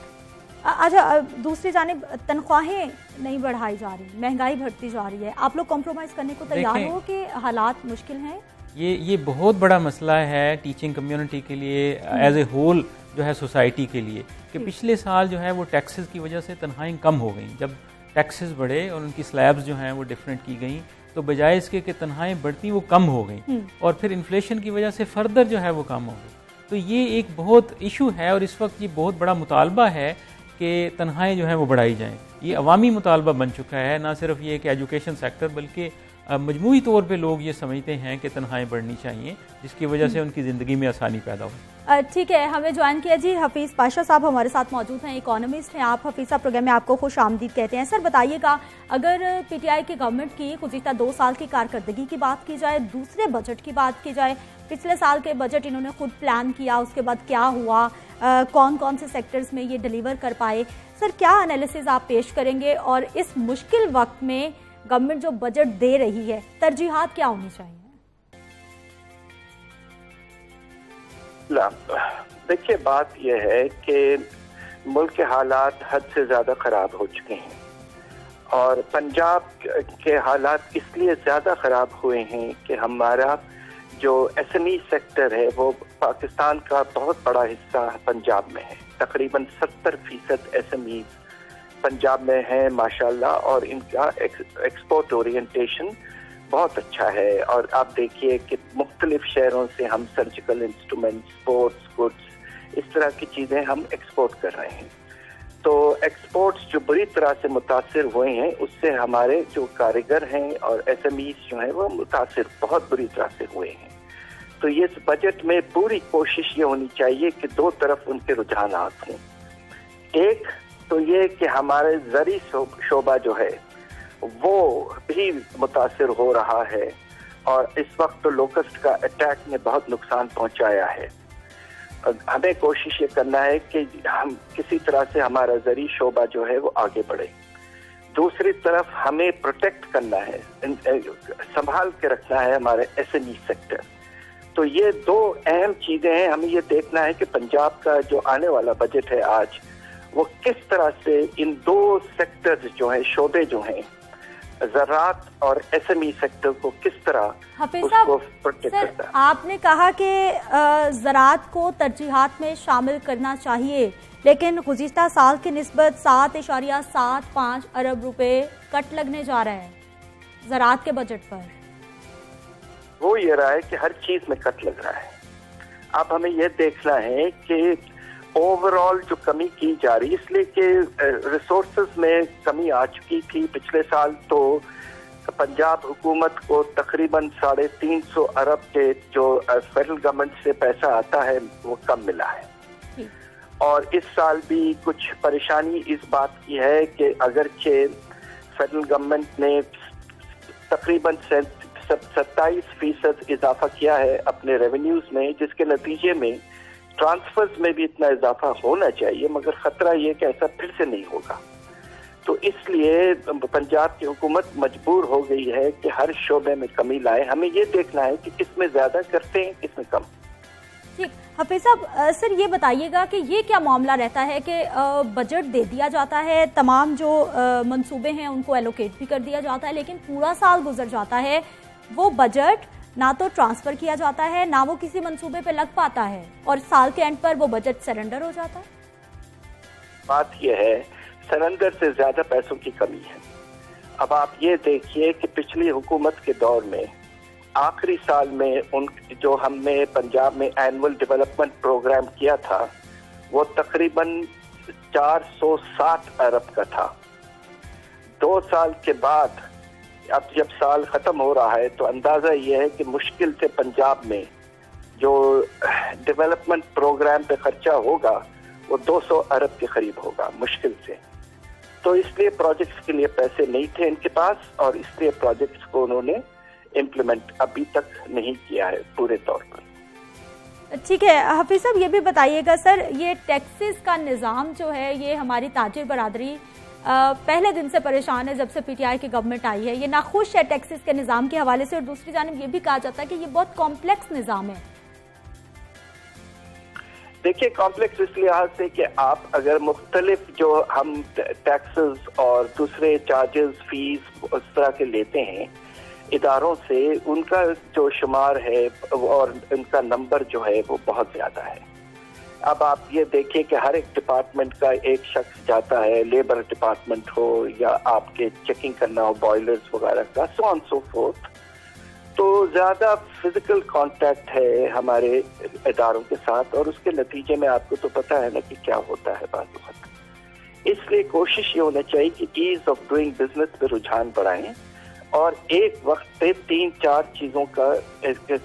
अच्छा, दूसरी जानिब तनख्वाहें नहीं बढ़ाई जा रही, महंगाई बढ़ती जा रही है, आप लोग कॉम्प्रोमाइज़ करने को तैयार हो कि हालात मुश्किल हैं? ये बहुत बड़ा मसला है टीचिंग कम्युनिटी के लिए, एज ए होल जो है सोसाइटी के लिए, कि पिछले साल जो है वो टैक्सेस की वजह से तनख्वाहें कम हो गई। जब टैक्सेस बढ़े और उनकी स्लैब्स जो हैं वो डिफरेंट की गई तो बजाय इसके कि तनख्वाहें बढ़ती वो कम हो गई और फिर इन्फ्लेशन की वजह से फर्दर जो है वो कम हो गई। तो ये एक बहुत इशू है और इस वक्त ये बहुत बड़ा मुतालबा है कि तनख्वाहें जो हैं वो बढ़ाई जाएँ। ये अवामी मुतालबा बन चुका है, ना सिर्फ ये कि एजुकेशन सेक्टर बल्कि मजमूई तौर पे लोग ये समझते हैं कि तनख्वाहें बढ़नी चाहिए, जिसकी वजह से उनकी ज़िंदगी में आसानी पैदा हो। ठीक है, हमें ज्वाइन किया जी हफीज़ पाशा साहब हमारे साथ मौजूद हैं, इकोनॉमिस्ट हैं आप। हफीज़ साहब, प्रोग्राम में आपको खुश आमदीद कहते हैं। सर बताइएगा, अगर PTI की गवर्नमेंट की गुज़िश्ता 2 साल की कारकर्दगी की बात की जाए, दूसरे बजट की बात की जाए, पिछले साल के बजट इन्होंने खुद प्लान किया, उसके बाद क्या हुआ, कौन कौन से सेक्टर्स में ये डिलीवर कर पाए, सर क्या एनालिसिस आप पेश करेंगे? और इस मुश्किल वक्त में गवर्नमेंट जो बजट दे रही है, तरजीहात क्या होनी चाहिए? देखिए, बात यह है कि मुल्क के हालात हद से ज़्यादा ख़राब हो चुके हैं और पंजाब के हालात इसलिए ज़्यादा ख़राब हुए हैं कि हमारा जो SME सेक्टर है वो पाकिस्तान का बहुत बड़ा हिस्सा पंजाब में है। तकरीबन 70% SMEs पंजाब में है माशाल्लाह, और इनका एक्सपोर्ट ओरिएंटेशन बहुत अच्छा है। और आप देखिए कि मुख्तलिफ शहरों से हम सर्जिकल इंस्ट्रूमेंट, स्पोर्ट्स गुड्स, इस तरह की चीज़ें हम एक्सपोर्ट कर रहे हैं। तो एक्सपोर्ट्स जो बुरी तरह से मुतासिर हुए हैं, उससे हमारे जो कारीगर हैं और SMEs जो हैं वो मुतासिर बहुत बुरी तरह से हुए हैं। तो ये इस बजट में पूरी कोशिश ये होनी चाहिए कि 2 तरफ उनके रुझानात हों। एक तो ये कि हमारे ज़री शोबा जो है वो भी मुतासिर हो रहा है, और इस वक्त तो लोकस्ट का अटैक ने बहुत नुकसान पहुंचाया है। हमें कोशिश ये करना है कि हम किसी तरह से हमारा ज़री शोबा जो है वो आगे बढ़े। दूसरी तरफ हमें प्रोटेक्ट करना है, संभाल के रखना है हमारे SME सेक्टर। तो ये 2 अहम चीज़ें हैं। हमें ये देखना है कि पंजाब का जो आने वाला बजट है आज, वो किस तरह से इन 2 सेक्टर्स जो हैं, शोबे जो हैं, ज़राअत और SME सेक्टर को किस तरह उसको प्रोटेक्ट करता है। आपने कहा कि ज़राअत को तरजीहात में शामिल करना चाहिए, लेकिन गुज़िश्ता साल की निस्बत 7.75 अरब रुपए कट लगने जा रहा है ज़राअत के बजट पर। वो ये रहा है कि हर चीज में कट लग रहा है। अब हमें ये देखना है कि ओवरऑल जो कमी की जा रही, इसलिए कि रिसोर्सेज में कमी आ चुकी थी। पिछले साल तो पंजाब हुकूमत को तकरीबन 350 अरब के जो फेडरल गवर्नमेंट से पैसा आता है वो कम मिला है। और इस साल भी कुछ परेशानी इस बात की है कि अगरचे फेडरल गवर्नमेंट ने तकरीबन 27% इजाफा किया है अपने रेवेन्यूज में, जिसके नतीजे में ट्रांसफर्स में भी इतना इजाफा होना चाहिए, मगर खतरा ये कि ऐसा फिर से नहीं होगा। तो इसलिए पंजाब की हुकूमत मजबूर हो गई है कि हर शोबे में कमी लाए। हमें ये देखना है कि किसमें ज्यादा करते हैं, किसमें कम। ठीक, हफीज साहब, सर ये बताइएगा कि ये क्या मामला रहता है कि बजट दे दिया जाता है, तमाम जो मंसूबे हैं उनको एलोकेट भी कर दिया जाता है, लेकिन पूरा साल गुजर जाता है, वो बजट ना तो ट्रांसफर किया जाता है, ना वो किसी मंसूबे पे लग पाता है, और साल के एंड पर वो बजट सरेंडर हो जाता है। बात यह है, सरेंडर से ज्यादा पैसों की कमी है। अब आप ये देखिए कि पिछली हुकूमत के दौर में आखिरी साल में जो हमने पंजाब में एनुअल डेवलपमेंट प्रोग्राम किया था वो तकरीबन 460 अरब का था। 2 साल के बाद अब जब साल खत्म हो रहा है तो अंदाजा ये है कि मुश्किल से पंजाब में जो डेवलपमेंट प्रोग्राम पे खर्चा होगा वो 200 अरब के करीब होगा मुश्किल से। तो इसलिए प्रोजेक्ट्स के लिए पैसे नहीं थे इनके पास, और इसलिए प्रोजेक्ट्स को उन्होंने इम्प्लीमेंट अभी तक नहीं किया है पूरे तौर पर। ठीक है हफीज साहब, ये भी बताइएगा सर, ये टैक्सेस का निज़ाम जो है, ये हमारी ताजिर बरादरी पहले दिन से परेशान है जब से पीटीआई की गवर्नमेंट आई है, ये नाखुश है टैक्सेस के निज़ाम के हवाले से, और दूसरी जानिब ये भी कहा जाता है कि ये बहुत कॉम्प्लेक्स निज़ाम है। देखिए, कॉम्प्लेक्स इस लिहाज से कि आप अगर मुख्तलिफ जो हम टैक्सेस और दूसरे चार्जेस, फीस उस तरह के लेते हैं इदारों से, उनका जो शुमार है और उनका नंबर जो है वो बहुत ज़्यादा है। अब आप ये देखिए कि हर एक डिपार्टमेंट का एक शख्स जाता है, लेबर डिपार्टमेंट हो या आपके चेकिंग करना हो बॉयलर्स वगैरह का, सो ऑन सो फोर्थ। तो ज़्यादा फिजिकल कांटेक्ट है हमारे इदारों के साथ, और उसके नतीजे में आपको तो पता है ना कि क्या होता है बात वक्त। इसलिए कोशिश ये होना चाहिए कि ईज ऑफ डूइंग बिजनेस पे रुझान बढ़ाएं और एक वक्त पे 3-4 चीजों का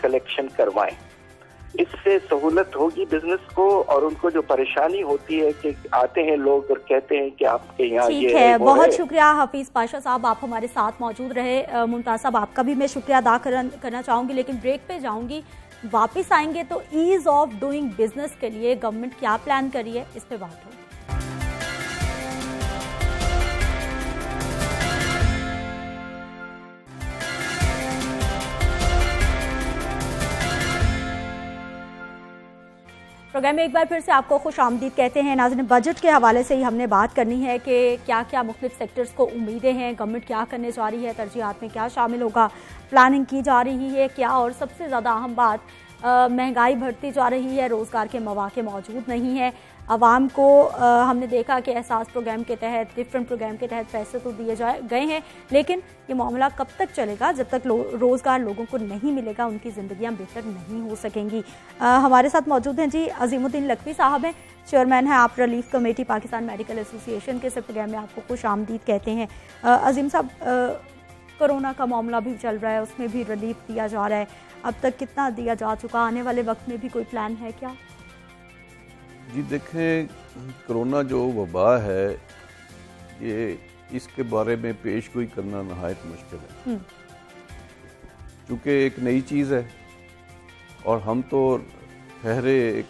कलेक्शन करवाएं। इससे सहूलत होगी बिजनेस को, और उनको जो परेशानी होती है कि आते हैं लोग और कहते हैं कि आपके यहाँ ये है। बहुत शुक्रिया हफीज पाशा साहब, आप हमारे साथ मौजूद रहे। मुमताज साहब, आपका भी मैं शुक्रिया अदा करना चाहूंगी, लेकिन ब्रेक पे जाऊंगी। वापस आएंगे तो ईज ऑफ डूइंग बिजनेस के लिए गवर्नमेंट क्या प्लान करी है, इस पे बात होगी। प्रोग्राम में एक बार फिर से आपको खुश आमदीद कहते हैं। नाज़रीन, बजट के हवाले से ही हमने बात करनी है कि क्या क्या मुख्तलिफ सेक्टर्स को उम्मीदें हैं, गवर्नमेंट क्या करने जा रही है, तरजीहात में क्या शामिल होगा, प्लानिंग की जा रही है क्या, और सबसे ज़्यादा अहम बात महंगाई बढ़ती जा रही है, रोज़गार के मौके मौजूद नहीं है। आवाम को हमने देखा कि एहसास प्रोग्राम के तहत, डिफरेंट प्रोग्राम के तहत पैसे तो दिए गए हैं, लेकिन ये मामला कब तक चलेगा? जब तक रोज़गार लोगों को नहीं मिलेगा, उनकी ज़िंदगियां बेहतर नहीं हो सकेंगी। हमारे साथ मौजूद हैं जी अजीमुद्दीन लखवी साहब हैं, चेयरमैन हैं आप relief committee Pakistan medical association के। इस प्रोग्राम में आपको खुश आमदीद कहते हैं। अजीम साहब, कोरोना का मामला भी चल रहा है, उसमें भी रिलीफ दिया जा रहा है, अब तक कितना दिया जा चुका? आने वाले वक्त में भी कोई प्लान है क्या? जी देखें, कोरोना जो वबा है, ये इसके बारे में पेश गोई करना नहायत मुश्किल है, क्योंकि एक नई चीज़ है और हम तो ठहरे एक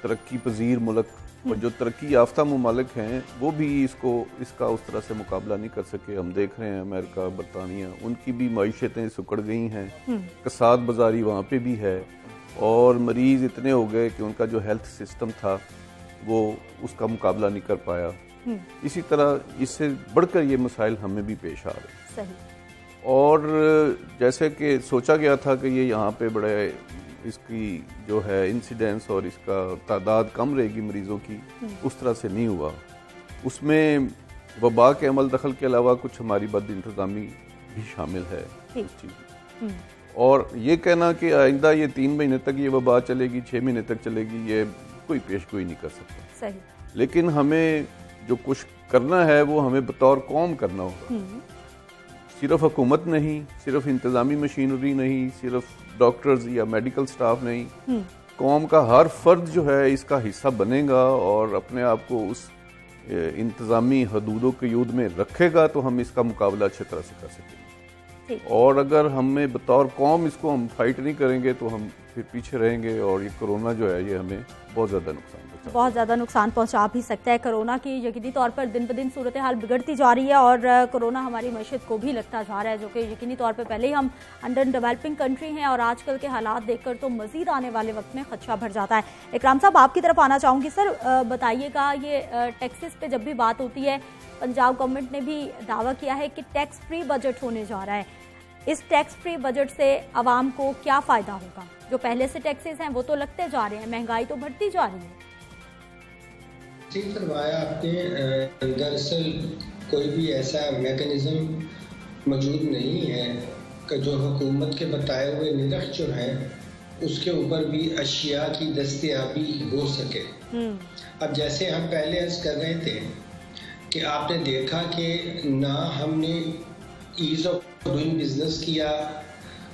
तरक्की पजीर मुल्क, और जो तरक्की याफ्ता ममालिक हैं वो भी इसका उस तरह से मुकाबला नहीं कर सके। हम देख रहे हैं अमेरिका, बरतानिया, उनकी भी मईशतें सुकड़ गई हैं, कसाद बाजारी वहाँ पे भी है, और मरीज़ इतने हो गए कि उनका जो हेल्थ सिस्टम था वो उसका मुकाबला नहीं कर पाया। इसी तरह इससे बढ़कर ये मसाइल हमें भी पेश आ रहे हैं। और जैसे कि सोचा गया था कि ये यहाँ पे बड़े इसकी जो है इंसिडेंस और इसका तादाद कम रहेगी मरीज़ों की, उस तरह से नहीं हुआ। उसमें वबा के अमल दखल के अलावा कुछ हमारी बद इंतज़ामी भी शामिल है उस चीज़। और ये कहना कि आइंदा ये 3 महीने तक ये वबा चलेगी, 6 महीने तक चलेगी, ये कोई पेश गोई नहीं कर सकता। सही। लेकिन हमें जो कुछ करना है वो हमें बतौर कौम करना होगा। सिर्फ हुकूमत नहीं, सिर्फ इंतज़ामी मशीनरी नहीं, सिर्फ डॉक्टर्स या मेडिकल स्टाफ नहीं, कौम का हर फर्द जो है इसका हिस्सा बनेगा और अपने आप को उस इंतज़ामी हदूदों के युद्ध में रखेगा, तो हम इसका मुकाबला अच्छी तरह से कर सकेंगे। और अगर हमें बतौर कौम इसको हम फाइट नहीं करेंगे तो हम फिर पीछे रहेंगे, और ये कोरोना जो है ये हमें बहुत ज़्यादा नुकसान पहुंचा भी सकता है। कोरोना की यकीनी तौर पर दिन ब दिन सूरत हाल बिगड़ती जा रही है, और कोरोना हमारी मईशत को भी लगता जा रहा है, जो कि यकीनी तौर पर पहले ही हम अंडर डेवलपिंग कंट्री हैं, और आजकल के हालात देखकर तो मजीद आने वाले वक्त में खदशा बढ़ जाता है। इकराम साहब, आपकी तरफ आना चाहूँगी। सर, बताइएगा, ये टैक्सेस पे जब भी बात होती है, पंजाब गवर्नमेंट ने भी दावा किया है कि टैक्स फ्री बजट होने जा रहा है। इस टैक्स फ्री बजट से आवाम को क्या फ़ायदा होगा? जो पहले से टैक्सेस हैं वो तो लगते जा रहे हैं, महंगाई तो बढ़ती जा रही है। ठीक करवाया आपने। दरअसल कोई भी ऐसा मैकेनिज्म मौजूद नहीं है कि जो हुकूमत के बताए हुए निरख जो है उसके ऊपर भी अशिया की दस्तयाबी हो सके। अब जैसे हम पहले अर्ज कर रहे थे कि आपने देखा कि ना हमने ईज ऑफ डूइंग बिजनेस किया,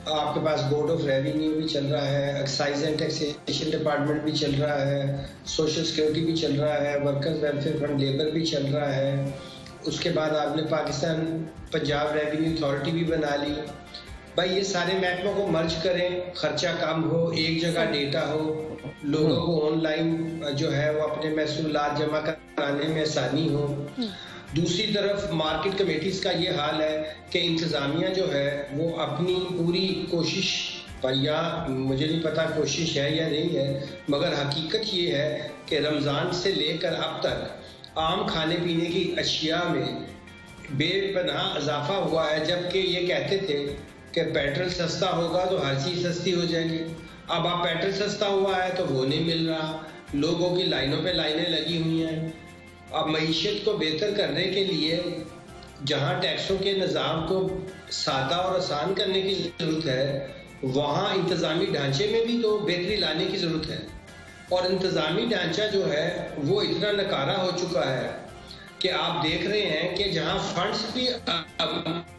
आपके पास बोर्ड ऑफ रेवेन्यू भी चल रहा है, एक्साइज एंड टैक्सेशन डिपार्टमेंट भी चल रहा है, सोशल सिक्योरिटी भी चल रहा है, वर्कर्स वेलफेयर फंड लेबर भी चल रहा है। उसके बाद आपने पाकिस्तान पंजाब रेवेन्यू अथॉरिटी भी बना ली। भाई ये सारे महकमों को मर्ज करें, खर्चा कम हो, एक जगह डेटा हो, लोगों को ऑनलाइन जो है वो अपने महसूलात जमा कराने में आसानी हो। दूसरी तरफ मार्केट कमेटीज का ये हाल है कि इंतज़ामिया जो है वो अपनी पूरी कोशिश पर, या मुझे नहीं पता कोशिश है या नहीं है, मगर हकीकत ये है कि रमज़ान से लेकर अब तक आम खाने पीने की अशिया में बेपनाह इजाफा हुआ है, जबकि ये कहते थे कि पेट्रोल सस्ता होगा तो हर चीज़ सस्ती हो जाएगी। अब आप पेट्रोल सस्ता हुआ है तो वो नहीं मिल रहा, लोगों की लाइनों पे लाइनें लगी हुई हैं। अब मईशत को बेहतर करने के लिए जहाँ टैक्सों के निज़ाम को सादा और आसान करने की ज़रूरत है, वहाँ इंतज़ामी ढांचे में भी तो बेहतरी लाने की ज़रूरत है। और इंतज़ामी ढांचा जो है वो इतना नकारा हो चुका है कि आप देख रहे हैं कि जहाँ फंड्स भी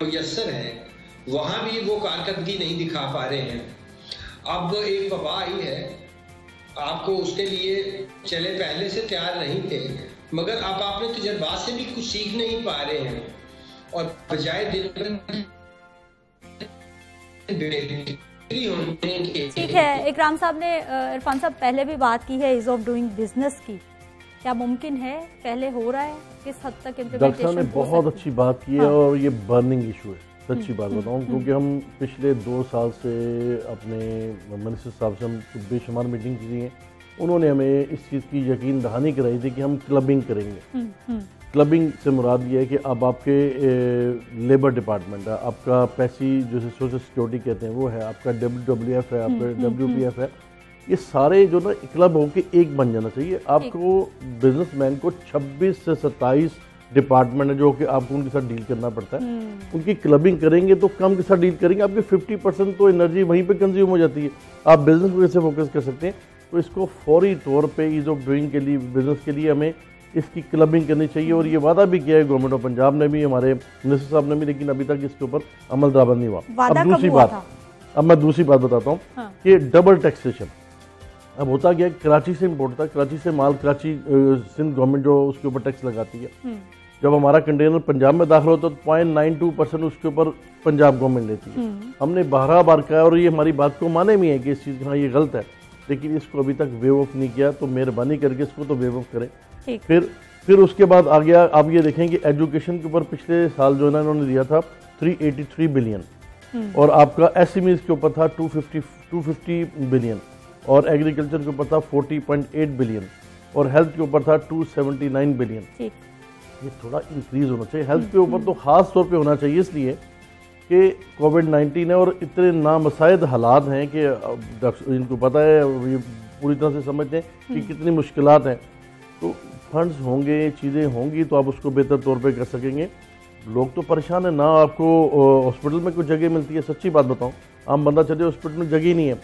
मुयस्सर हैं वहाँ भी वो कारकर्दगी नहीं दिखा पा रहे हैं। अब एक वबा आई है, आपको उसके लिए चले पहले से तैयार नहीं थे, मगर अब आपने तजर्बात से भी कुछ सीख नहीं पा रहे हैं और बजाय ठीक है। इकराम साहब ने इरफान साहब पहले भी बात की है ईज ऑफ डूइंग बिजनेस की, क्या मुमकिन है, पहले हो रहा है, किस हद तक डॉक्टर साहब ने बहुत अच्छी बात की है। हाँ। और ये बर्निंग इशू है, सच्ची बात बताऊं, क्योंकि हम पिछले 2 साल से अपने मिनिस्टर साहब से हम बेशुमार मीटिंग की है, उन्होंने हमें इस चीज़ की यकीन दहानी कराई थी कि हम क्लबिंग करेंगे। क्लबिंग से मुराद ये है कि अब आपके लेबर डिपार्टमेंट है, आपका पैसी जैसे सोशल सिक्योरिटी कहते हैं वो है, आपका WWF है, आपका WPF है, ये सारे जो ना क्लब होके एक बन जाना चाहिए। आपको बिजनेसमैन को 26 से 27 डिपार्टमेंट है जो कि आपको उनके साथ डील करना पड़ता है। उनकी क्लबिंग करेंगे तो कम के साथ डील करेंगे, आपकी 50% तो एनर्जी वहीं पे कंज्यूम हो जाती है। आप बिजनेस को कैसे फोकस कर सकते हैं? तो इसको फौरी तौर पे ईज ऑफ डूइंग के लिए, बिजनेस के लिए हमें इसकी क्लबिंग करनी चाहिए। और ये वादा भी किया है गवर्नमेंट ऑफ पंजाब ने भी, हमारे मिनिस्टर साहब ने भी, लेकिन अभी तक इसके ऊपर अमल दरामद नहीं हुआ। अब मैं दूसरी बात बताता हूँ कि डबल टैक्सेशन अब होता गया। कराची से इम्पोर्ट था, कराची से माल, कराची सिंध गवर्नमेंट जो उसके ऊपर टैक्स लगाती है। जब हमारा कंटेनर पंजाब में दाखिल होता है तो 0.92% उसके ऊपर पंजाब गवर्नमेंट लेती है। हमने 12 बार कहा और ये हमारी बात को माने भी है कि इस चीज़ हाँ ये गलत है, लेकिन इसको अभी तक वेव ऑफ नहीं किया। तो मेहरबानी करके इसको तो वेव ऑफ करें। फिर उसके बाद आ गया, आप ये देखें कि एजुकेशन के ऊपर पिछले साल जो है ना इन्होंने दिया था 383 बिलियन, और आपका SMEs के ऊपर था 250 बिलियन, और एग्रीकल्चर के ऊपर था 40.8 बिलियन, और हेल्थ के ऊपर था 279 बिलियन। ये थोड़ा इंक्रीज होना चाहिए। हेल्थ के ऊपर तो खास तौर पे होना चाहिए, इसलिए कि कोविड-19 है और इतने नामसायद हालात हैं कि इनको पता है, ये पूरी तरह से समझते हैं कि कितनी मुश्किलात हैं। तो फंड्स होंगे, चीज़ें होंगी तो आप उसको बेहतर तौर पे कर सकेंगे। लोग तो परेशान है ना, आपको हॉस्पिटल में कुछ जगह मिलती है, सच्ची बात बताऊं, आम बंदा चले हॉस्पिटल में जगह ही नहीं है।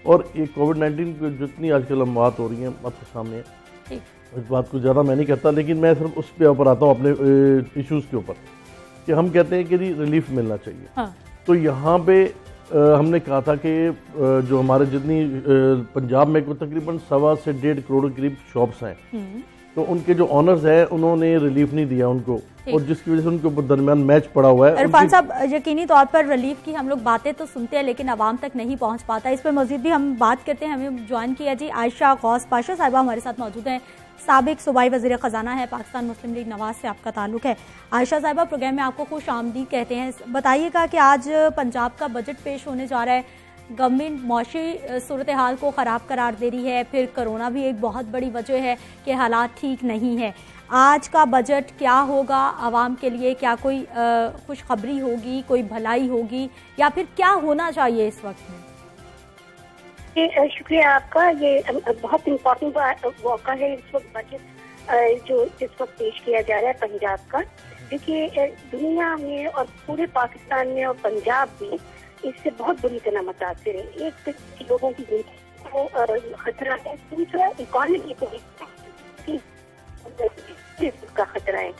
और ये कोविड-19 की जितनी आजकल अमवात हो रही हैं आपके सामने है, इस बात को ज़्यादा मैं नहीं करता, लेकिन मैं सिर्फ उस पे ऊपर आता हूँ अपने इश्यूज़ के ऊपर कि हम कहते हैं कि रिलीफ मिलना चाहिए। हाँ। तो यहाँ पे हमने कहा था कि जो हमारे जितनी पंजाब में को तकरीबन 1.25 से 1.5 करोड़ करीब शॉप्स हैं, तो उनके जो ऑनर्स हैं उन्होंने रिलीफ नहीं दिया उनको, और जिसकी वजह से उनके ऊपर दरमियान मैच पड़ा हुआ है। इरफान साहब, यकीनी तौर पर रिलीफ की हम लोग बातें तो सुनते हैं लेकिन आवाम तक नहीं पहुंच पाता। इस पर मजीद भी हम बात करते हैं। हमें ज्वाइन किया जी आयशा गौस पाशा साहिबा हमारे साथ मौजूद हैं, साबिक सूबाई वज़ीर ख़जाना है, पाकिस्तान मुस्लिम लीग नवाज से आपका ताल्लुक है। आयशा साहिबा, प्रोग्राम में आपको खुश आमदीद कहते हैं। बताइएगा कि आज पंजाब का बजट पेश होने जा रहा है, गवर्नमेंट मौशी सूरत हाल को ख़राब करार दे रही है, फिर कोरोना भी एक बहुत बड़ी वजह है कि हालात ठीक नहीं है। आज का बजट क्या होगा आवाम के लिए? क्या कोई खुशखबरी होगी, कोई भलाई होगी, या फिर क्या होना चाहिए इस वक्त में? शुक्रिया आपका। ये बहुत इम्पोर्टेंट मौका है इस वक्त बजट जो इस वक्त पेश किया जा रहा है पंजाब का। देखिए, दुनिया में और पूरे पाकिस्तान में और पंजाब में इससे बहुत बुरी तरह मुतासिर है। एक तो लोगों की जिंदगी को खतरा है, दूसरा इकॉनमी को का खतरा है।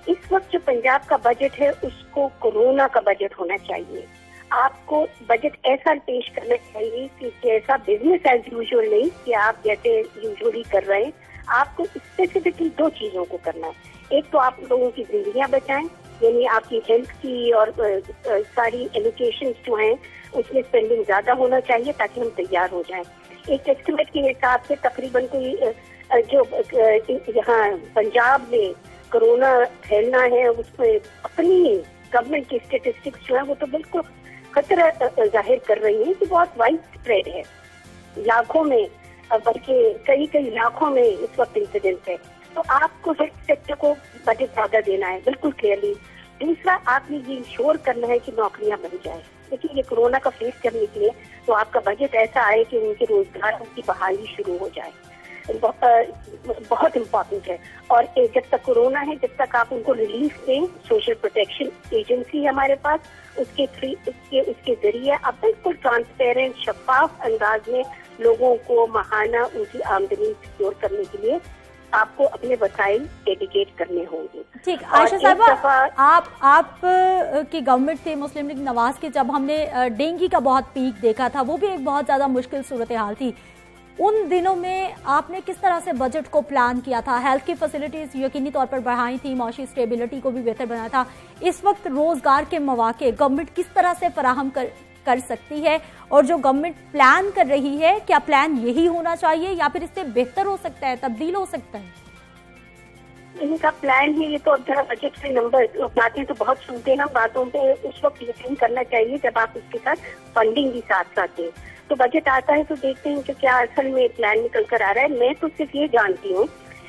इस वक्त जो पंजाब का बजट है उसको कोरोना का बजट होना चाहिए। आपको बजट ऐसा पेश करना चाहिए कि जैसा बिजनेस एज यूजुअल नहीं कि आप जैसे यूजुअली कर रहे हैं। आपको स्पेसिफिकली 2 चीजों को करना है। एक तो आप लोगों की जिंदगियां बचाएं, यानी आपकी हेल्थ की और सारी एलोकेशन जो हैं उसमें स्पेंडिंग ज्यादा होना चाहिए ताकि हम तैयार हो जाएं। एक एस्टिमेट के हिसाब से तकरीबन कोई जो यहाँ पंजाब में कोरोना फैलना है उसमें अपनी गवर्नमेंट की स्टेटिस्टिक्स जो है वो तो बिल्कुल खतरा जाहिर कर रही है कि बहुत वाइड स्प्रेड है, लाखों में, बल्कि कई लाखों में इस वक्त इंसिडेंस है। तो आपको हेल्थ सेक्टर को बजट ज्यादा देना है, बिल्कुल क्लियरली। दूसरा, आपने ये इंश्योर करना है कि नौकरियां बन जाए। देखिए, ये कोरोना का फेस करने के लिए तो आपका बजट ऐसा आए कि उनके रोजगार की बहाली शुरू हो जाए, बहुत इम्पोर्टेंट है। और जब तक कोरोना है तब तक आप उनको रिलीफ दें। सोशल प्रोटेक्शन एजेंसी हमारे पास, उसके जरिए आप बिल्कुल ट्रांसपेरेंट शफाफ अंदाज में लोगों को माहाना उनकी आमदनी सिक्योर करने के लिए आपको अपने वसाइल डेडिकेट करने होंगे। ठीक, आयशा साहबा, आप की गवर्नमेंट थी मुस्लिम लीग नवाज की, जब हमने डेंगू का बहुत पीक देखा था, वो भी एक बहुत ज्यादा मुश्किल सूरत हाल थी। उन दिनों में आपने किस तरह से बजट को प्लान किया था? हेल्थ की फैसिलिटीज यकीनी तौर पर बढ़ाई थी, माशी स्टेबिलिटी को भी बेहतर बनाया था। इस वक्त रोजगार के मौके गवर्नमेंट किस तरह से फराहम कर सकती है, और जो गवर्नमेंट प्लान कर रही है, क्या प्लान यही होना चाहिए या फिर इससे बेहतर हो सकता है, तब्दील हो सकता है? इनका प्लान ही ये तो जरा बजट से नंबर बातें तो बहुत सुनते हैं, बातों पे उस वक्त यकीन करना चाहिए जब आप उसके साथ फंडिंग भी साथ साथ दें। तो बजट आता है तो देखते हैं कि क्या असल में प्लान निकल कर आ रहा है। मैं तो सिर्फ ये जानती हूँ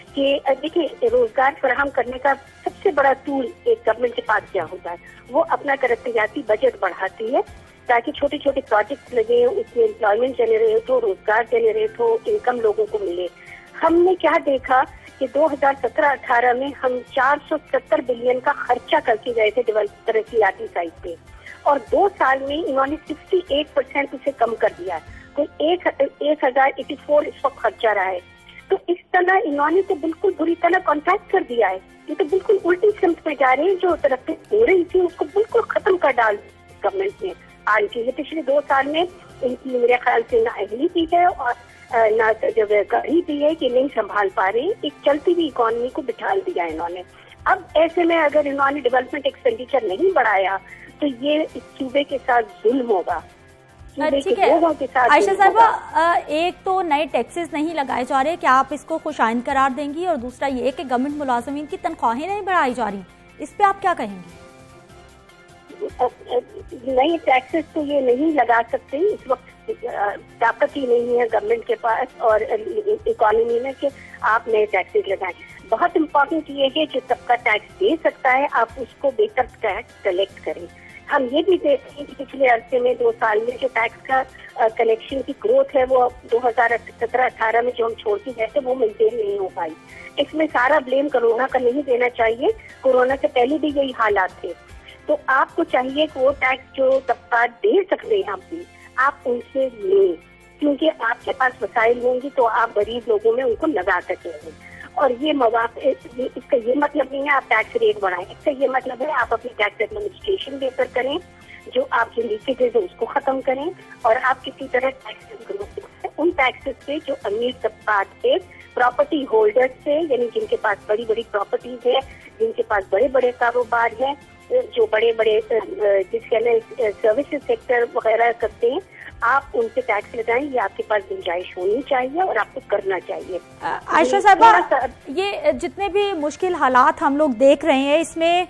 कि देखिए, रोजगार फराहम करने का सबसे बड़ा टूल एक गवर्नमेंट के पास क्या होता है, वो अपना तरक्याती बजट बढ़ाती है ताकि छोटे छोटे प्रोजेक्ट लगे, उसमें एम्प्लॉयमेंट जनरेट हो, रोजगार जनरेट हो, इनकम लोगों को मिले। हमने क्या देखा कि 2017-18 में हम 470 बिलियन का खर्चा करके गए थे तरक्याती साइड पे, और 2 साल में इन्होंने 68% उसे कम कर दिया है। तो 1084 इस वक्त खर्चा रहा है। तो इस तरह इन्होंने तो बिल्कुल बुरी तरह कॉन्ट्रैक्ट कर दिया है। ये तो बिल्कुल उल्टी सिमत में जा रहे हैं। जो तरक्की हो रही थी उसको बिल्कुल खत्म कर डाल गवर्नमेंट ने आज की। ये पिछले 2 साल में इनकी मेरे ख्याल से ना अगली भी है और ना जब कही भी है कि नहीं संभाल पा रहे, एक चलती हुई इकोनॉमी को बिठाल दिया इन्होंने। अब ऐसे में अगर इन्होंने डेवलपमेंट एक्सपेंडिचर नहीं बढ़ाया तो ये इस सूबे के साथ जुल्म होगा। ठीक है आयशा साहबा, एक तो नए टैक्सेस नहीं लगाए जा रहे, क्या आप इसको खुशाइंद करार देंगी? और दूसरा ये कि गवर्नमेंट मुलाजमीन की तनख्वाहें नहीं बढ़ाई जा रही, इस पे आप क्या कहेंगी? नए टैक्सेस तो ये नहीं लगा सकते, इस वक्त ताकत ही नहीं है गवर्नमेंट के पास और इकोनॉमी में कि आप नए टैक्सेस लगाएं। बहुत इम्पोर्टेंट ये है जो तबका टैक्स दे सकता है आप उसको बेहतर टैक्स कलेक्ट करें। हम ये भी देखते हैं कि पिछले अरसे में 2 साल में जो टैक्स का कलेक्शन की ग्रोथ है वो 2017-18 में जो हम छोड़ती गए थे वो मेंटेन नहीं हो पाई। इसमें सारा ब्लेम कोरोना का नहीं देना चाहिए, कोरोना से पहले भी यही हालात थे। तो आपको चाहिए कि वो टैक्स जो तबका दे सकते हैं आप उनसे लें, क्योंकि आपके पास वसाइल होंगी तो आप गरीब लोगों में उनको लगा सकेंगे। और ये मौके, इसका ये मतलब नहीं है आप टैक्स रेट बढ़ाएं, इसका ये मतलब है आप अपनी टैक्स एडमिनिस्ट्रेशन बेहतर करें, जो आपके लीकेजेस है उसको खत्म करें, और आप किसी तरह टैक्सेस उन टैक्सेस से जो अमीर तबका से, प्रॉपर्टी होल्डर्स से, यानी जिनके पास बड़ी बड़ी प्रॉपर्टीज है, जिनके पास बड़े बड़े कारोबार है, जो बड़े बड़े जिसके सर्विसेज सेक्टर वगैरह करते हैं, आप उनसे टैक्स लगाएं। ये आपके पास गुंजाइश होनी चाहिए और आपको करना चाहिए। आयशा साहबा, ये जितने भी मुश्किल हालात हम लोग देख रहे हैं, इसमें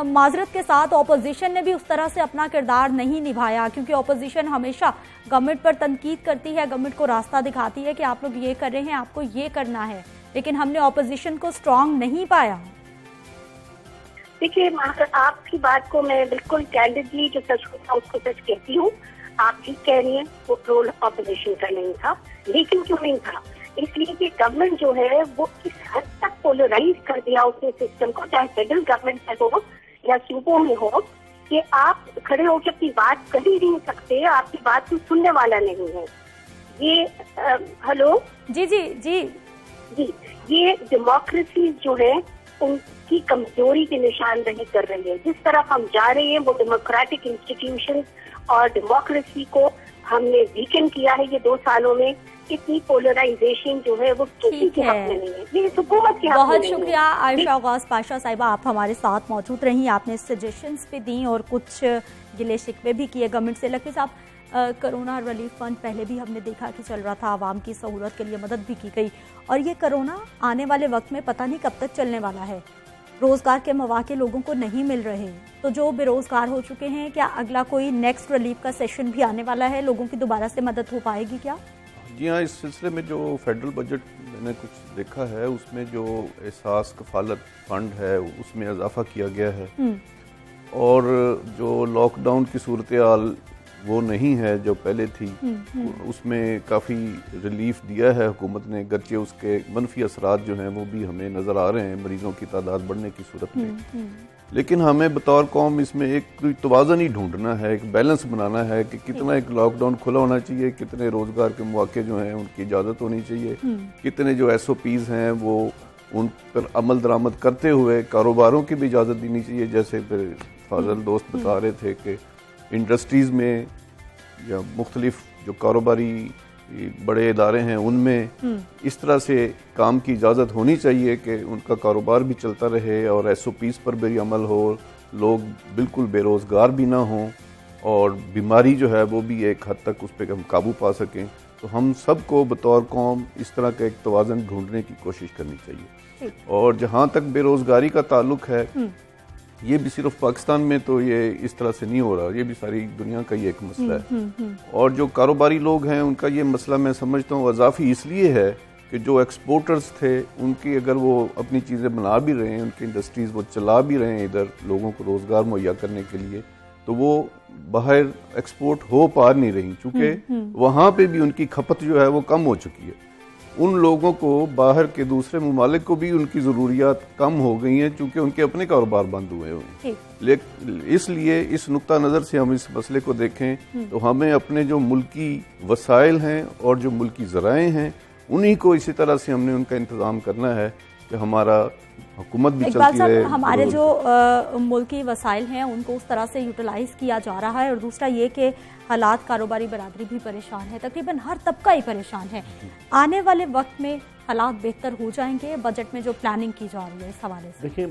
माजरत के साथ ऑपोजिशन ने भी उस तरह से अपना किरदार नहीं निभाया, क्योंकि ऑपोजिशन हमेशा गवर्नमेंट पर तनकीद करती है, गवर्नमेंट को रास्ता दिखाती है कि आप लोग ये कर रहे हैं, आपको ये करना है, लेकिन हमने ऑपोजिशन को स्ट्रांग नहीं पाया। देखिए, आपकी बात को मैं बिल्कुल कैंडिडली जो सच होता उसको सच कहती हूँ। आप ठीक कह रही हैं, वो रोल ऑपोजिशन का नहीं था, लेकिन क्यों नहीं था? इसलिए कि गवर्नमेंट जो है वो इस हद तक पोलराइज कर दिया उसने सिस्टम को, चाहे फेडरल गवर्नमेंट में हो या सूबों में हो, कि आप खड़े होकर अपनी बात कर ही नहीं सकते, आपकी बात को सुनने वाला नहीं है। ये हेलो जी जी जी जी, ये डेमोक्रेसी जो है उनकी कमजोरी की निशानदही कर रही है। जिस तरफ हम जा रहे हैं वो डेमोक्रेटिक इंस्टीट्यूशन और डेमोक्रेसी को हमने वीकेंड किया है ये 2 सालों में। इतनी पोलराइजेशन जो है वो किसी के हक में नहीं है, ये हुकूमत के हक में नहीं है। बहुत शुक्रिया आयशा गौस पाशा साहिबा, आप हमारे साथ मौजूद रही, आपने सजेशंस भी दी और कुछ गिले शिकवे भी किए गवर्नमेंट से। लकी साहब, कोरोना रिलीफ फंड पहले भी हमने देखा कि चल रहा था, आवाम की सहूलत के लिए मदद भी की गई, और ये कोरोना आने वाले वक्त में पता नहीं कब तक चलने वाला है। रोजगार के मौके लोगों को नहीं मिल रहे, तो जो बेरोजगार हो चुके हैं, क्या अगला कोई नेक्स्ट रिलीफ का सेशन भी आने वाला है? लोगों की दोबारा से मदद हो पाएगी क्या? जी हाँ, इस सिलसिले में जो फेडरल बजट मैंने कुछ देखा है उसमें जो एहसास कफालत फंड है उसमें इजाफा किया गया है, और जो लॉकडाउन की सूरत हाल वो नहीं है जो पहले थी, उसमें काफ़ी रिलीफ दिया है हुकूमत ने, गरचे उसके मनफी असरात जो हैं वो भी हमें नज़र आ रहे हैं मरीजों की तादाद बढ़ने की सूरत में। लेकिन हमें बतौर कौम इसमें एक तवाज़न ही ढूंढना है, एक बैलेंस बनाना है कि कितना एक लॉकडाउन खुला होना चाहिए, कितने रोज़गार के मौके जो हैं उनकी इजाज़त होनी चाहिए, कितने जो SOPs हैं वो उन पर अमल दरामद करते हुए कारोबारों की भी इजाज़त देनी चाहिए। जैसे फिर फाजल दोस्त बता रहे थे कि इंडस्ट्रीज़ में या मुख्तलिफ जो कारोबारी बड़े इदारे हैं उनमें इस तरह से काम की इजाज़त होनी चाहिए कि उनका कारोबार भी चलता रहे और SOPs पर भी अमल हो, लोग बिल्कुल बेरोज़गार भी ना हों और बीमारी जो है वो भी एक हद तक उस पर हम काबू पा सकें। तो हम सबको बतौर कौम इस तरह का एक तवाज़न ढूंढने की कोशिश करनी चाहिए। और जहाँ तक बेरोज़गारी का ताल्लुक है, ये भी सिर्फ पाकिस्तान में तो ये इस तरह से नहीं हो रहा, ये भी सारी दुनिया का ही एक मसला है। और जो कारोबारी लोग हैं उनका ये मसला मैं समझता हूँ अजाफी इसलिए है कि जो एक्सपोर्टर्स थे उनकी अगर वो अपनी चीज़ें बना भी रहे हैं, उनकी इंडस्ट्रीज़ वो चला भी रहे हैं इधर लोगों को रोज़गार मुहैया करने के लिए, तो वो बाहर एक्सपोर्ट हो पा नहीं रही, चूँकि वहाँ पे भी उनकी खपत जो है वो कम हो चुकी है। उन लोगों को बाहर के दूसरे ममालिक को भी उनकी ज़रूरियात कम हो गई हैं चूँकि उनके अपने कारोबार बंद हुए हैं। लेकिन इसलिए इस नुक्ता नज़र से हम इस मसले को देखें तो हमें अपने जो मुल्की वसाइल हैं और जो मुल्की ज़राए हैं उन्हीं को इसी तरह से हमने उनका इंतज़ाम करना है कि हमारा हुकूमत भी चलती रहे। हमारे जो मुल्की वसाइल हैं उनको उस तरह से यूटिलाइज किया जा रहा है। और दूसरा ये कि हालात कारोबारी बरादरी भी परेशान है, तकरीबन हर तबका ही परेशान है। आने वाले वक्त में हालात बेहतर हो जाएंगे, बजट में जो प्लानिंग की जा रही है इस हवाले से? देखिए,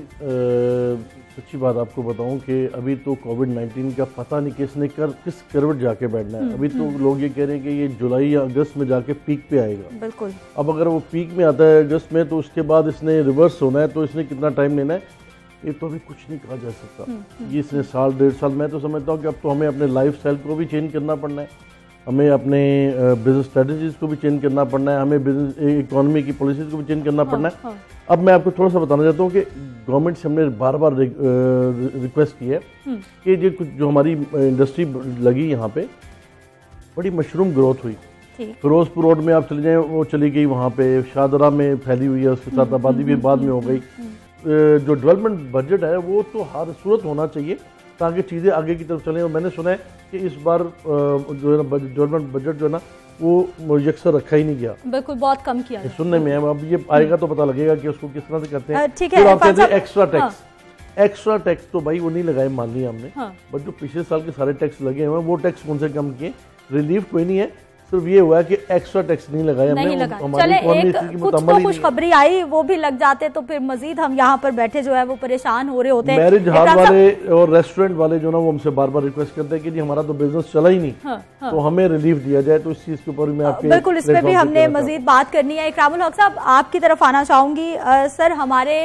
सच्ची बात आपको बताऊं कि अभी तो कोविड-19 का पता नहीं किस करवट जाके बैठना है। अभी तो लोग ये कह रहे हैं कि ये जुलाई या अगस्त में जाके पीक पे आएगा। बिल्कुल। अब अगर वो पीक में आता है अगस्त में तो उसके बाद इसने रिवर्स होना है, तो इसने कितना टाइम लेना है ये तो अभी कुछ नहीं कहा जा सकता। ये इसने साल 1.5 साल, मैं तो समझता हूँ कि अब तो हमें अपने लाइफ स्टाइल को भी चेंज करना पड़ना है, हमें अपने बिजनेस स्ट्रेटजीज को भी चेंज करना पड़ना है, हमें बिजनेस इकोनॉमी की पॉलिसीज को भी चेंज करना पड़ना है। अब मैं आपको थोड़ा सा बताना चाहता हूँ कि गवर्नमेंट से हमने बार बार रिक्वेस्ट की है कि ये कुछ जो हमारी इंडस्ट्री लगी यहाँ पे बड़ी मशरूम ग्रोथ हुई। फिरोजपुर रोड में आप चले जाएँ, वो चली गई, वहाँ पे शाहदरा में फैली हुई है, उसके साथ आबादी भी बाद में हो गई। जो डेवलपमेंट बजट है वो तो हर सूरत होना चाहिए ताकि चीज़ें आगे की तरफ चलें। और मैंने सुना है कि इस बार जो है ना डेवलपमेंट बजट जो है ना वो यकसर रखा ही नहीं गया, बिल्कुल बहुत कम किया है। सुनने में अब ये आएगा तो पता लगेगा कि उसको किस तरह से करते हैं। ठीक है, आप कहते हैं एक्स्ट्रा टैक्स तो भाई वो नहीं लगाए, मान लिया हमने, बट जो पिछले साल के सारे टैक्स लगे हुए हैं वो टैक्स कौन से कम किए, रिलीफ कोई नहीं है, सिर्फ ये हुआ है कि एक्स्ट्रा टैक्स नहीं लगाया हमने। चले एक कुछ तो खुशखबरी आई, वो भी लग जाते तो फिर मजीद हम यहाँ पर बैठे जो है वो परेशान हो रहे होते हैं। मैरिज हॉल वाले और रेस्टोरेंट वाले जो ना वो हमसे बार बार रिक्वेस्ट करते हैं कि जी हमारा तो बिजनेस चला ही नहीं, तो हमें रिलीफ दिया जाए। तो इस चीज के ऊपर मैं आपके बिल्कुल इस पे भी हमने मजीद बात करनी है। इकरामुल हक साहब, आपकी तरफ आना चाहूंगी। सर, हमारे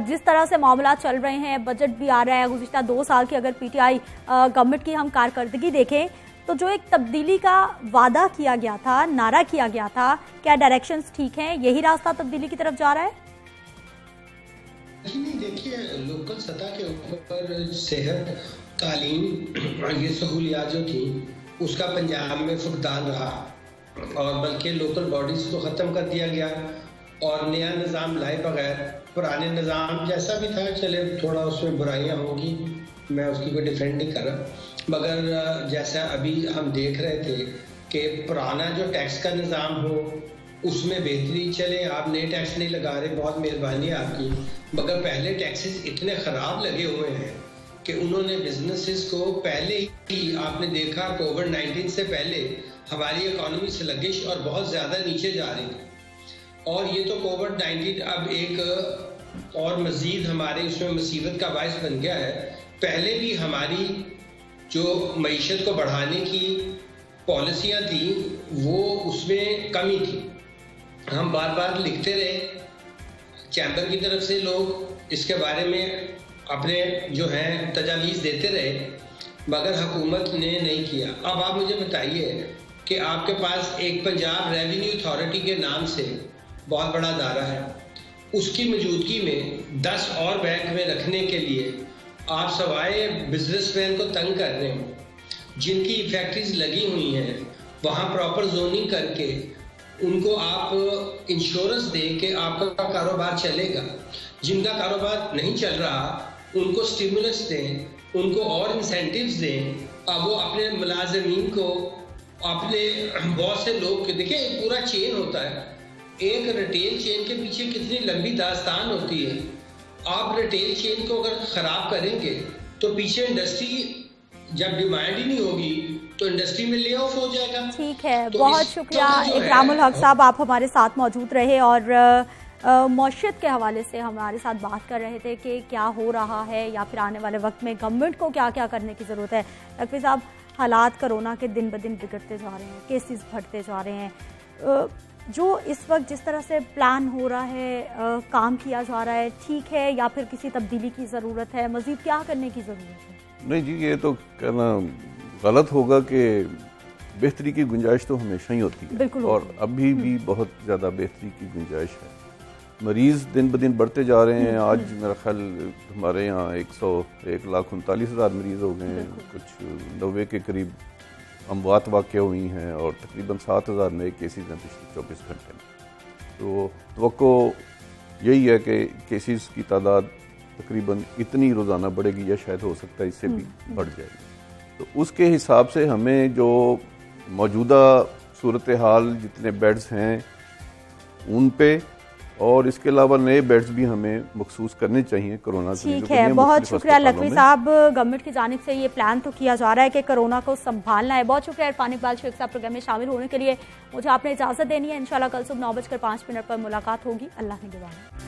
जिस तरह से मामला चल रहे हैं, बजट भी आ रहा है, गुज़िश्ता 2 साल की अगर PTI गवर्नमेंट की हम कारकर्दगी देखें तो जो एक तब्दीली का वादा किया गया था, नारा किया गया था, क्या डायरेक्शंस ठीक हैं? यही रास्ता तब्दीली की तरफ जा रहा है? नहीं, देखिए, लोकल सतह के ऊपर सेहत, तालीम, ये सहूलियात जो थी उसका पंजाब में फुकदान रहा और बल्कि लोकल बॉडीज को ख़त्म कर दिया गया और नया निज़ाम लाए बगैर पुराने निज़ाम जैसा भी था, चले थोड़ा उसमें बुराइयां होंगी, मैं उसकी कोई डिफेंड नहीं कर रहा, मगर जैसा अभी हम देख रहे थे कि पुराना जो टैक्स का निज़ाम हो उसमें बेहतरी चले, आप नए टैक्स नहीं लगा रहे, बहुत मेहरबानी है आपकी, मगर पहले टैक्सेस इतने ख़राब लगे हुए हैं कि उन्होंने बिजनेसेस को पहले ही, आपने देखा कोविड-19 से पहले हमारी इकॉनमी स्लगिश और बहुत ज़्यादा नीचे जा रही थी और ये तो कोविड-19 अब एक और मज़ीद हमारे इसमें मुसीबत का बायस बन गया है। पहले भी हमारी जो मईशत को बढ़ाने की पॉलिसियां थी वो उसमें कमी थी, हम बार बार लिखते रहे, चैम्बर की तरफ से लोग इसके बारे में अपने जो हैं तजावीज़ देते रहे, मगर हुकूमत ने नहीं किया। अब आप मुझे बताइए कि आपके पास एक पंजाब रेवेन्यू अथॉरिटी के नाम से बहुत बड़ा दायरा है, उसकी मौजूदगी में 10 और बैंक में रखने के लिए आप सवाए बिजनेसमैन को तंग कर रहे हैं, जिनकी फैक्ट्रीज लगी हुई हैं वहाँ प्रॉपर जोनिंग करके उनको आप इंश्योरेंस दें कि आपका कारोबार चलेगा। जिनका कारोबार नहीं चल रहा उनको स्टिमुलस दें, उनको और इंसेंटिव्स दें। अब वो अपने मुलाजमीन को, अपने बहुत से लोग के, देखिए एक पूरा चेन होता है, एक रिटेल चेन के पीछे कितनी लंबी दास्तान होती है। आप रिटेल चेन को अगर ख़राब करेंगे तो पीछे इंडस्ट्री, जब डिमांड ही नहीं होगी तो इंडस्ट्री में ले ऑफ हो जाएगा। ठीक है, तो बहुत शुक्रिया इकरामुल हक साहब, आप हमारे साथ मौजूद रहे और मौशियत के हवाले से हमारे साथ बात कर रहे थे कि क्या हो रहा है या फिर आने वाले वक्त में गवर्नमेंट को क्या क्या करने की ज़रूरत है। लखवी साहब, हालात कोरोना के दिन ब दिन बिगड़ते जा रहे हैं, केसेस बढ़ते जा रहे हैं, जो इस वक्त जिस तरह से प्लान हो रहा है, काम किया जा रहा है, ठीक है या फिर किसी तब्दीली की ज़रूरत है, मज़ीद क्या करने की ज़रूरत है? नहीं जी, ये तो कहना गलत होगा कि बेहतरी की गुंजाइश तो हमेशा ही होती है और अभी भी बहुत ज़्यादा बेहतरी की गुंजाइश है। मरीज़ दिन ब दिन बढ़ते जा रहे हैं। आज मेरा ख्याल हमारे यहाँ 1,39,000 मरीज़ हो गए हैं, कुछ 90 के करीब अमवात वाक़ हुई हैं और तकरीबन 7,000 नए केसेस हैं पिछले 24 घंटे में। तो तवक्को यही है कि केसेस की तादाद तकरीबन इतनी रोज़ाना बढ़ेगी या शायद हो सकता है इससे भी बढ़ जाएगी। तो उसके हिसाब से हमें जो मौजूदा सूरत हाल, जितने बेड्स हैं उन पे और इसके अलावा नए बेड्स भी हमें मखसूस करने चाहिए कोरोना के लिए। ठीक है, बहुत शुक्रिया लखवी साहब। गवर्नमेंट की जानिब से ये प्लान तो किया जा रहा है कि कोरोना को संभालना है। बहुत शुक्रिया इरफान इकबाल शेख साहब प्रोग्राम में शामिल होने के लिए। मुझे आपने इजाज़त देनी है। इंशाल्लाह कल सुबह 9:05 पर मुलाकात होगी। अल्लाह ने निगहबान।